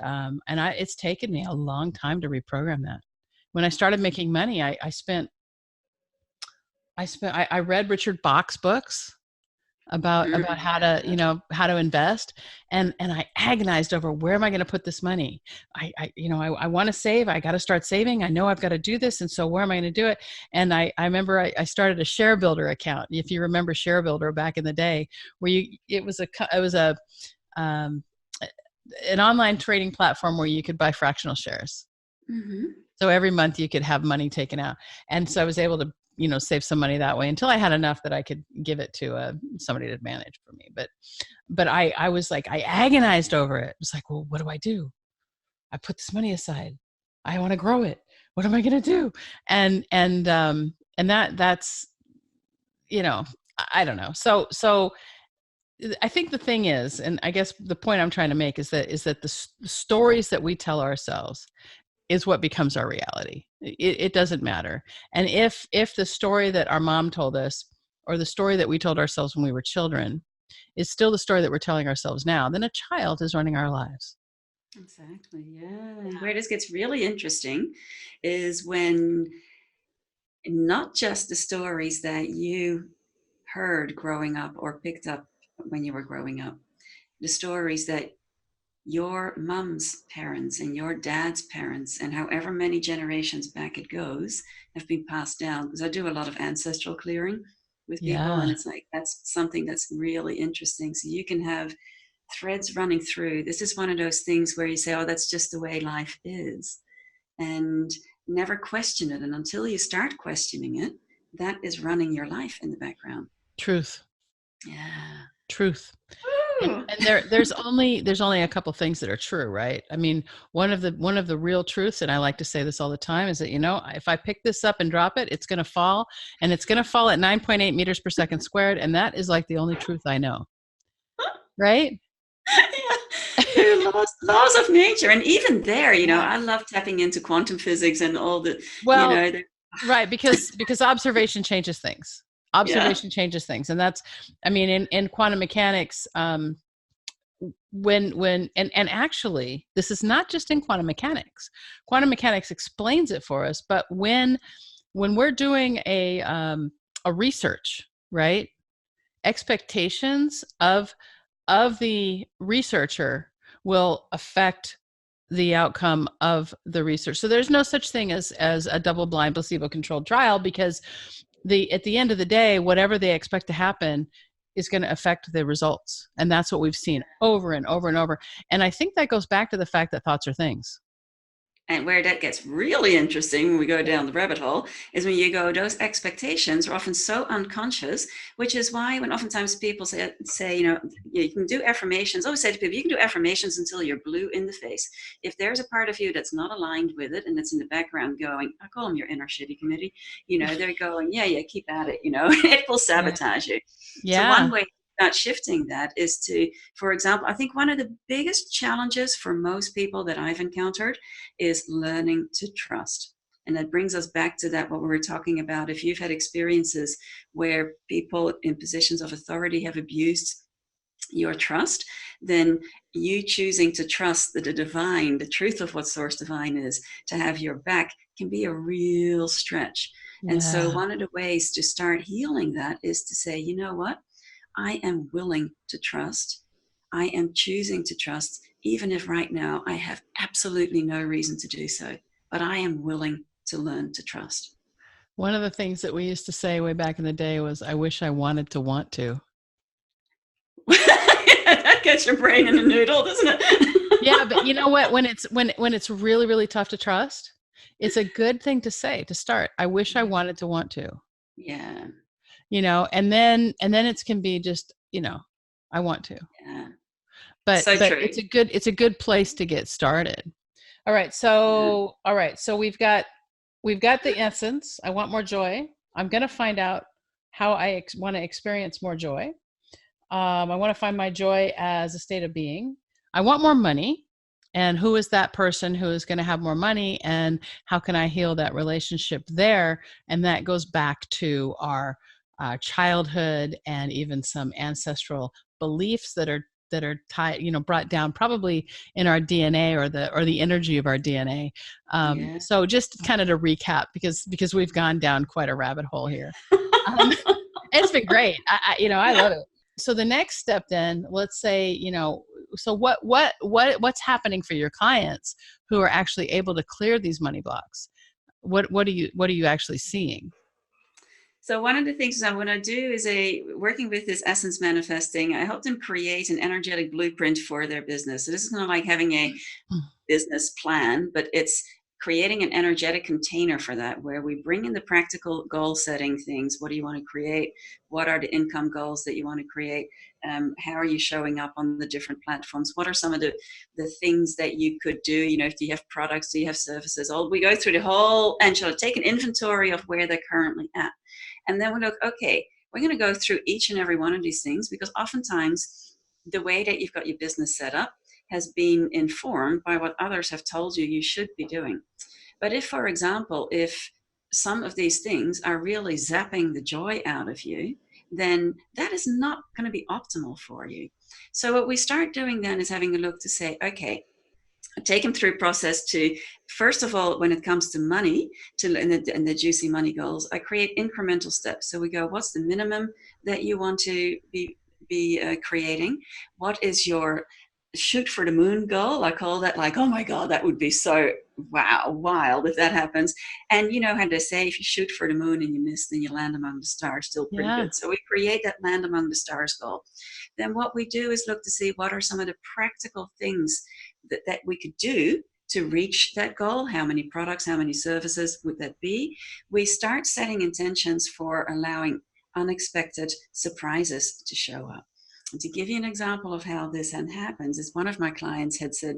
Speaker 1: it's taken me a long time to reprogram that. When I started making money, I read Richard Bach's books about how to invest, and I agonized over, where am I going to put this money? I want to save. I got to start saving. I know I've got to do this, and so where am I going to do it? And I remember I started a Share Builder account. If you remember Share Builder back in the day, where it was an online trading platform where you could buy fractional shares. So every month you could have money taken out. And so I was able to, save some money that way until I had enough that I could give it to somebody to manage for me. But I was like, I agonized over it. It's like, well, what do I do? I put this money aside. I want to grow it. What am I going to do? And that's, I don't know. So I think the thing is, and I guess the point I'm trying to make is that the stories that we tell ourselves is what becomes our reality. It doesn't matter. And if the story that our mom told us, or the story that we told ourselves when we were children, is still the story that we're telling ourselves now, then a child is running our lives.
Speaker 2: Exactly. Yeah. Where this gets really interesting is when not just the stories that you heard growing up or picked up when you were growing up, the stories that your mom's parents and your dad's parents, and however many generations back it goes, have been passed down. Because I do a lot of ancestral clearing with people, and it's like, that's something that's really interesting. So you can have threads running through. This is one of those things where you say, oh, that's just the way life is, and never question it. And until you start questioning it, that is running your life in the background.
Speaker 1: Truth.
Speaker 2: Yeah.
Speaker 1: Truth. And there's only a couple things that are true, right? I mean, one of the real truths, and I like to say this all the time, is that, if I pick this up and drop it, it's going to fall, and it's going to fall at 9.8 meters per second squared. And that is like the only truth I know. Right?
Speaker 2: Yeah. Laws of nature. And even there, I love tapping into quantum physics and all the,
Speaker 1: right. Because observation changes things. Changes things. And that's, I mean, in quantum mechanics, when actually, this is not just in quantum mechanics. Quantum mechanics explains it for us, but when we're doing a research, right? Expectations of the researcher will affect the outcome of the research. So there's no such thing as a double-blind placebo-controlled trial, because at the end of the day, whatever they expect to happen is going to affect the results. And that's what we've seen over and over and over. And I think that goes back to the fact that thoughts are things.
Speaker 2: And where that gets really interesting when we go down the rabbit hole is when you go, those expectations are often so unconscious, which is why when oftentimes people say, you can do affirmations. I always say to people, you can do affirmations until you're blue in the face. If there's a part of you that's not aligned with it and it's in the background going, I call them your inner shitty committee, they're going, yeah, keep at it, it will
Speaker 1: Yeah.
Speaker 2: sabotage you. So
Speaker 1: Yeah.
Speaker 2: one way about shifting that is to, for example, I think one of the biggest challenges for most people that I've encountered is learning to trust. And that brings us back to that, what we were talking about. If you've had experiences where people in positions of authority have abused your trust, then you choosing to trust that the divine, the truth of what source divine is, to have your back can be a real stretch. And so
Speaker 1: Yeah.
Speaker 2: one of the ways to start healing that is to say, you know what? I am willing to trust. I am choosing to trust, even if right now I have absolutely no reason to do so. But I am willing to learn to trust.
Speaker 1: One of the things that we used to say way back in the day was, I wish I wanted to want to.
Speaker 2: That gets your brain in a noodle, doesn't it?
Speaker 1: Yeah, but you know what? When it's really, really tough to trust, it's a good thing to say to start. I wish I wanted to want to.
Speaker 2: Yeah.
Speaker 1: And then it can be just, I want to.
Speaker 2: Yeah.
Speaker 1: But
Speaker 2: So true.
Speaker 1: it's a good place to get started. All right. So we've got the essence. I want more joy. I'm going to find out how I want to experience more joy. I want to find my joy as a state of being. I want more money. And who is that person who is going to have more money? And how can I heal that relationship there? And that goes back to our childhood and even some ancestral beliefs that are tied, brought down probably in our DNA or the energy of our DNA.
Speaker 2: Yeah.
Speaker 1: So just kind of to recap, because we've gone down quite a rabbit hole here. It's been great. I love it. So the next step then, let's say, so what's happening for your clients who are actually able to clear these money blocks? What are you actually seeing?
Speaker 2: So one of the things I want to do is working with this essence manifesting, I help them create an energetic blueprint for their business. So this is kind of like having a business plan, but it's creating an energetic container for that, where we bring in the practical goal setting things. What do you want to create? What are the income goals that you want to create? How are you showing up on the different platforms? What are some of the things that you could do? Do you have products? Do you have services? We go through the whole, and shall take an inventory of where they're currently at. And then we look, okay, we're going to go through each and every one of these things, because oftentimes the way that you've got your business set up has been informed by what others have told you should be doing. But if, for example, if some of these things are really zapping the joy out of you, then that is not going to be optimal for you. So what we start doing then is having a look to say, okay, take them through a process to, first of all, when it comes to money, and the juicy money goals, I create incremental steps. So we go, what's the minimum that you want to be creating? What is your shoot for the moon goal? I call that, like, oh my God, that would be so wild if that happens. And you know how they say, if you shoot for the moon and you miss, then you land among the stars. Still pretty good. So we create that land among the stars goal. Then what we do is look to see what are some of the practical things that we could do to reach that goal. How many products, how many services would that be? We start setting intentions for allowing unexpected surprises to show up. And to give you an example of how this happens, is one of my clients had said,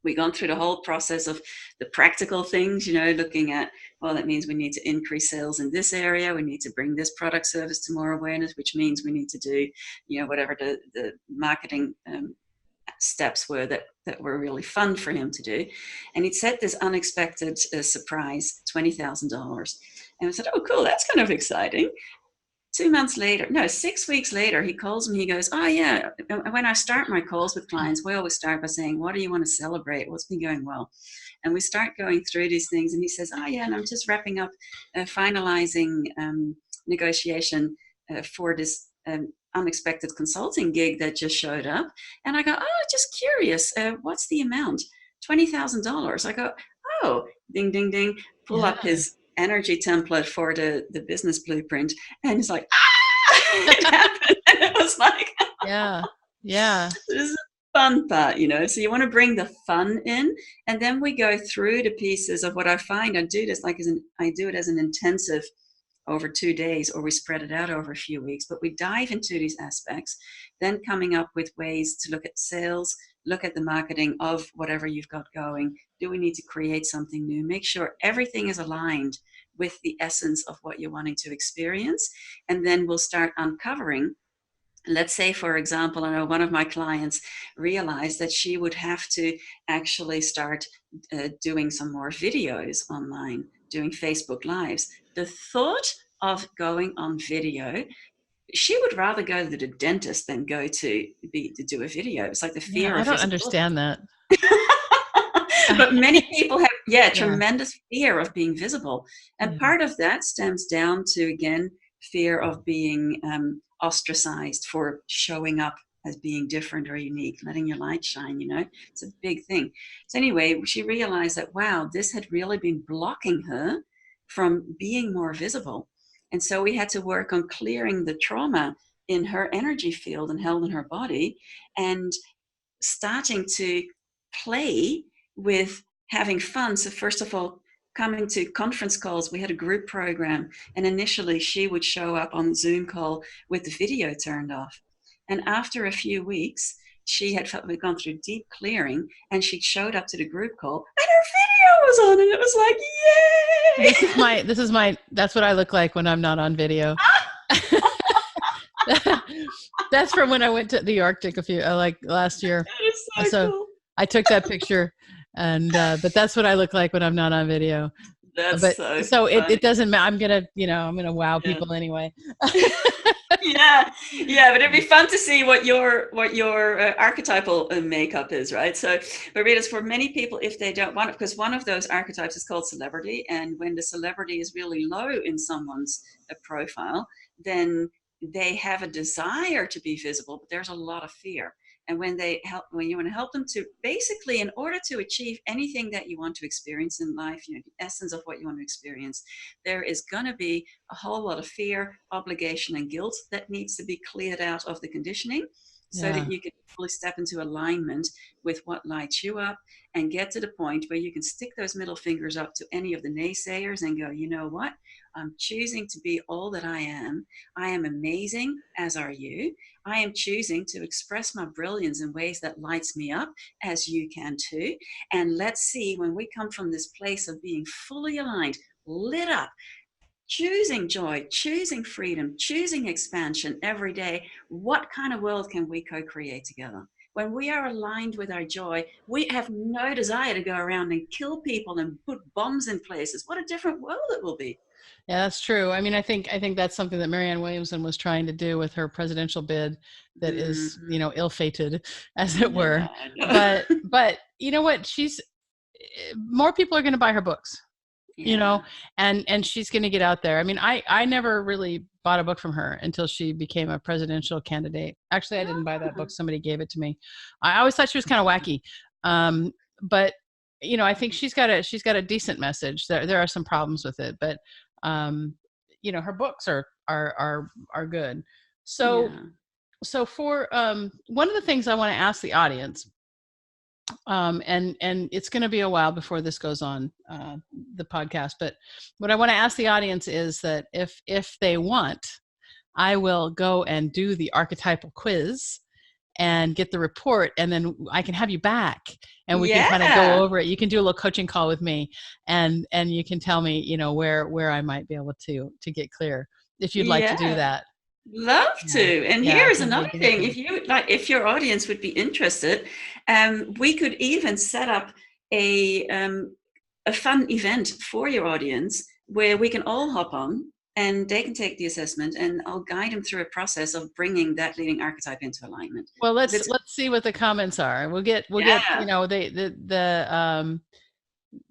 Speaker 2: we've gone through the whole process of the practical things, looking at, well, that means we need to increase sales in this area. We need to bring this product service to more awareness, which means we need to do, whatever the marketing steps were that were really fun for him to do. And he'd set this unexpected surprise, $20,000. And I said, oh, cool, that's kind of exciting. 6 weeks later, he calls me. He goes, oh, yeah. When I start my calls with clients, we always start by saying, what do you want to celebrate? What's been going well? And we start going through these things. And he says, oh, yeah, and I'm just wrapping up, finalizing negotiation for this unexpected consulting gig that just showed up. And I go, oh, just curious, what's the amount? $20,000. I go, oh, ding, ding, ding. Pull up his energy template for the business blueprint, and it's like, it happened. And it was like,
Speaker 1: yeah.
Speaker 2: this fun part, so you want to bring the fun in, and then we go through the pieces of what I find. I do this I do it as an intensive over 2 days, or we spread it out over a few weeks, but we dive into these aspects, then coming up with ways to look at sales, look at the marketing of whatever you've got going. Do we need to create something new? Make sure everything is aligned with the essence of what you're wanting to experience. And then we'll start uncovering. Let's say, for example, I know one of my clients realized that she would have to actually start doing some more videos online, doing Facebook Lives. The thought of going on video, she would rather go to the dentist than go to do a video. It's like the
Speaker 1: Yeah,
Speaker 2: fear
Speaker 1: I
Speaker 2: of
Speaker 1: don't
Speaker 2: visibility.
Speaker 1: understand that.
Speaker 2: But many people have,
Speaker 1: Yeah,
Speaker 2: tremendous fear of being visible. And
Speaker 1: yeah,
Speaker 2: part of that stems down to, again, fear of being ostracized for showing up as being different or unique, letting your light shine, it's a big thing. So anyway, she realized that, wow, this had really been blocking her from being more visible. And so we had to work on clearing the trauma in her energy field and held in her body, and starting to play with having fun. So first of all, coming to conference calls, we had a group program, and initially she would show up on Zoom call with the video turned off. And after a few weeks, she had gone through deep clearing, and she showed up to the group call and her video was on, and it was like, yay!
Speaker 1: that's what I look like when I'm not on video. That's from when I went to the Arctic like last year.
Speaker 2: That is so
Speaker 1: So
Speaker 2: cool.
Speaker 1: I took that picture, and but that's what I look like when I'm not on video.
Speaker 2: That's
Speaker 1: But
Speaker 2: so
Speaker 1: so it
Speaker 2: funny.
Speaker 1: doesn't matter. I'm gonna wow
Speaker 2: Yeah.
Speaker 1: people anyway.
Speaker 2: Yeah, but it'd be fun to see what your archetypal makeup is, right? So, but readers, for many people, if they don't want it, because one of those archetypes is called celebrity, and when the celebrity is really low in someone's profile, then they have a desire to be visible, but there's a lot of fear. And when you want to help them to basically, in order to achieve anything that you want to experience in life, the essence of what you want to experience, there is going to be a whole lot of fear, obligation, and guilt that needs to be cleared out of the conditioning, so
Speaker 1: Yeah.
Speaker 2: that you can fully step into alignment with what lights you up, and get to the point where you can stick those middle fingers up to any of the naysayers and go, you know what? I'm choosing to be all that I am. I am amazing, as are you. I am choosing to express my brilliance in ways that lights me up, as you can too. And let's see, when we come from this place of being fully aligned, lit up, choosing joy, choosing freedom, choosing expansion every day, what kind of world can we co-create together? When we are aligned with our joy, we have no desire to go around and kill people and put bombs in places. What a different world it will be.
Speaker 1: Yeah, that's true. I mean, I think that's something that Marianne Williamson was trying to do with her presidential bid that is,
Speaker 2: Mm-hmm.
Speaker 1: ill-fated, as it
Speaker 2: Yeah,
Speaker 1: were.
Speaker 2: I know.
Speaker 1: But you know what? She's more people are going to buy her books,
Speaker 2: Yeah.
Speaker 1: and she's going to get out there. I mean, I never really bought a book from her until she became a presidential candidate. Actually, I didn't buy that book. Somebody gave it to me. I always thought she was kind of wacky. But I think she's got a decent message. There are some problems with it, but her books are good. So
Speaker 2: Yeah.
Speaker 1: so for one of the things I want to ask the audience, and it's going to be a while before this goes on the podcast, but what I want to ask the audience is that if they want, I will go and do the archetypal quiz and get the report, and then I can have you back and we can kind of go
Speaker 2: Yeah.
Speaker 1: over it. You can do a little coaching call with me, and you can tell me where I might be able to get clear, if you'd like to do
Speaker 2: Yeah.
Speaker 1: that.
Speaker 2: Love
Speaker 1: Yeah,
Speaker 2: to. And
Speaker 1: yeah,
Speaker 2: here's
Speaker 1: give me
Speaker 2: another
Speaker 1: give me a
Speaker 2: thing.
Speaker 1: call.
Speaker 2: If you like, if your audience would be interested, we could even set up a fun event for your audience where we can all hop on and they can take the assessment, and I'll guide them through a process of bringing that leading archetype into alignment.
Speaker 1: Well,
Speaker 2: Because
Speaker 1: let's
Speaker 2: it's,
Speaker 1: let's see what the comments are. We'll get
Speaker 2: yeah.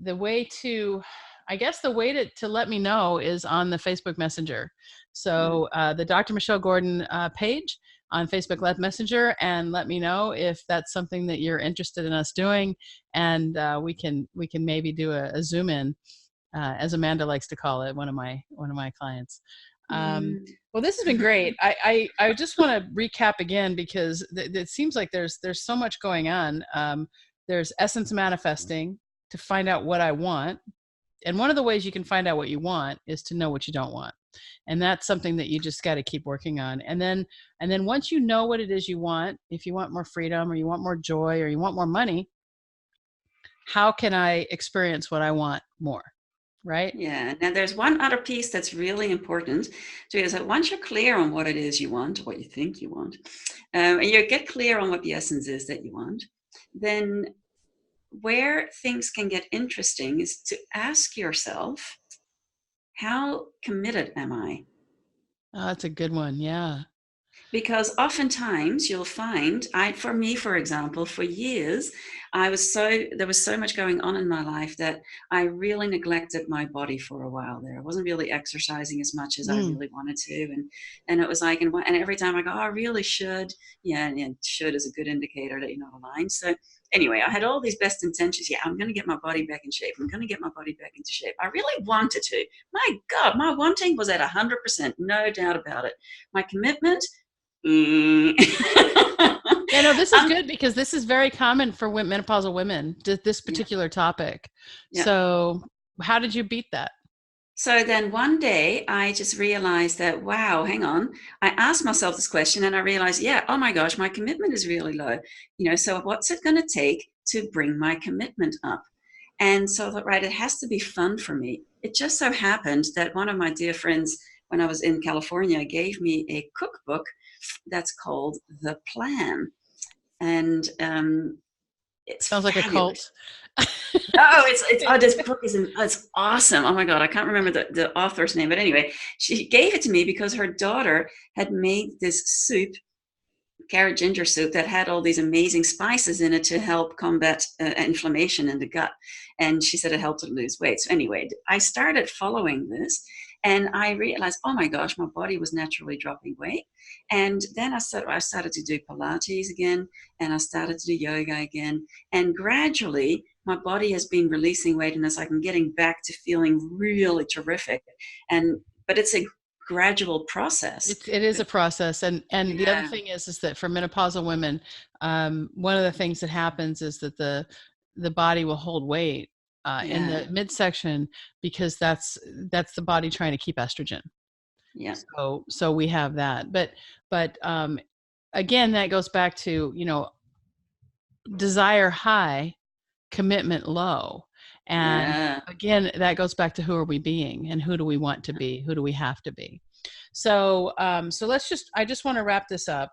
Speaker 1: the way to, I guess the way to let me know is on the Facebook Messenger.
Speaker 2: Mm.
Speaker 1: So the Dr. Michelle Gordon page on Facebook Messenger, and let me know if that's something that you're interested in us doing, and we can maybe do a zoom in, as Amanda likes to call it, one of my clients.
Speaker 2: Mm.
Speaker 1: Well, this has been great. I just want to recap again because it seems like there's so much going on. There's essence manifesting to find out what I want. And one of the ways you can find out what you want is to know what you don't want. And that's something that you just got to keep working on. And then once you know what it is you want, if you want more freedom or you want more joy or you want more money, how can I experience what I want more? Right?
Speaker 2: Yeah. Now, there's one other piece that's really important too, is that once you're clear on what it is you want, or what you think you want, and you get clear on what the essence is that you want, then where things can get interesting is to ask yourself, how committed am I?
Speaker 1: Oh, that's a good one. Yeah.
Speaker 2: Because oftentimes you'll find, for me, for example, for years, there was so much going on in my life that I really neglected my body for a while there. I wasn't really exercising as much as I
Speaker 1: Mm.
Speaker 2: really wanted to. And it was like, and every time I go, oh, I really should. Yeah. And should is a good indicator that you're not aligned. So anyway, I had all these best intentions. Yeah, I'm going to get my body back in shape. I'm going to get my body back into shape. I really wanted to. My God, my wanting was at 100%, no doubt about it. My commitment,
Speaker 1: Yeah, no, this is good because this is very common for menopausal women, this particular topic.
Speaker 2: yeah.
Speaker 1: So how did you beat that?
Speaker 2: So then one day I just realized that, wow, hang on. I asked myself this question and I realized, yeah, oh my gosh, my commitment is really low. So what's it going to take to bring my commitment up? And so I thought, right, it has to be fun for me. It just so happened that one of my dear friends, when I was in California, gave me a cookbook that's called The Plan. And it's
Speaker 1: Sounds like a
Speaker 2: fabulous.
Speaker 1: cult.
Speaker 2: Oh, this book it's awesome. Oh my God, I can't remember the author's name, but anyway, she gave it to me because her daughter had made this soup, carrot ginger soup, that had all these amazing spices in it to help combat inflammation in the gut. And she said it helped her lose weight. So anyway, I started following this and I realized, oh my gosh, my body was naturally dropping weight. And then I started to do Pilates again, and I started to do yoga again. And gradually my body has been releasing weight, and it's like I'm getting back to feeling really terrific. But it's a gradual process.
Speaker 1: It is a process, and the other
Speaker 2: Yeah.
Speaker 1: thing is that for menopausal women, one of the things that happens is that the body will hold weight in
Speaker 2: Yeah.
Speaker 1: the midsection because that's the body trying to keep estrogen.
Speaker 2: Yeah.
Speaker 1: So we have that, but again, that goes back to desire high, commitment low. And
Speaker 2: Yeah.
Speaker 1: again, that goes back to who are we being and who do we want to be? Who do we have to be? So, I just want to wrap this up.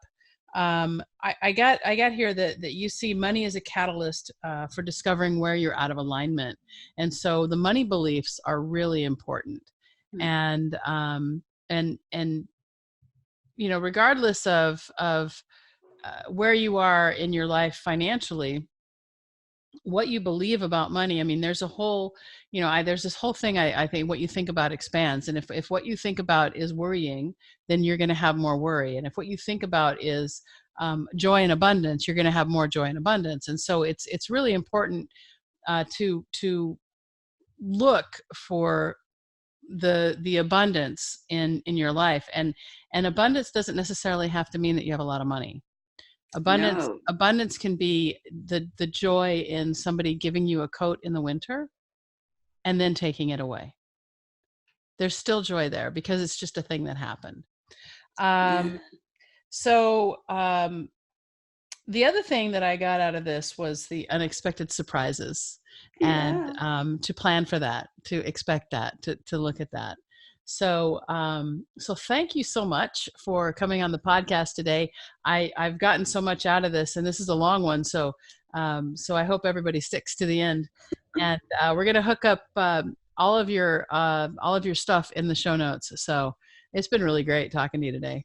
Speaker 1: I got here that you see money as a catalyst for discovering where you're out of alignment. And so the money beliefs are really important.
Speaker 2: Hmm.
Speaker 1: And regardless of where you are in your life financially, what you believe about money. I mean, there's a whole, there's this whole thing. I think what you think about expands. And if what you think about is worrying, then you're going to have more worry. And if what you think about is joy and abundance, you're going to have more joy and abundance. And so it's really important to look for the abundance in your life. And abundance doesn't necessarily have to mean that you have a lot of money.
Speaker 2: No.
Speaker 1: Abundance can be the joy in somebody giving you a coat in the winter and then taking it away. There's still joy there because it's just a thing that happened.
Speaker 2: Yeah.
Speaker 1: So the other thing that I got out of this was the unexpected surprises, and
Speaker 2: Yeah.
Speaker 1: to plan for that, to expect that, to look at that. So, so thank you so much for coming on the podcast today. I've gotten so much out of this, and this is a long one. So, so I hope everybody sticks to the end. And we're going to hook up all of your stuff in the show notes. So it's been really great talking to you today.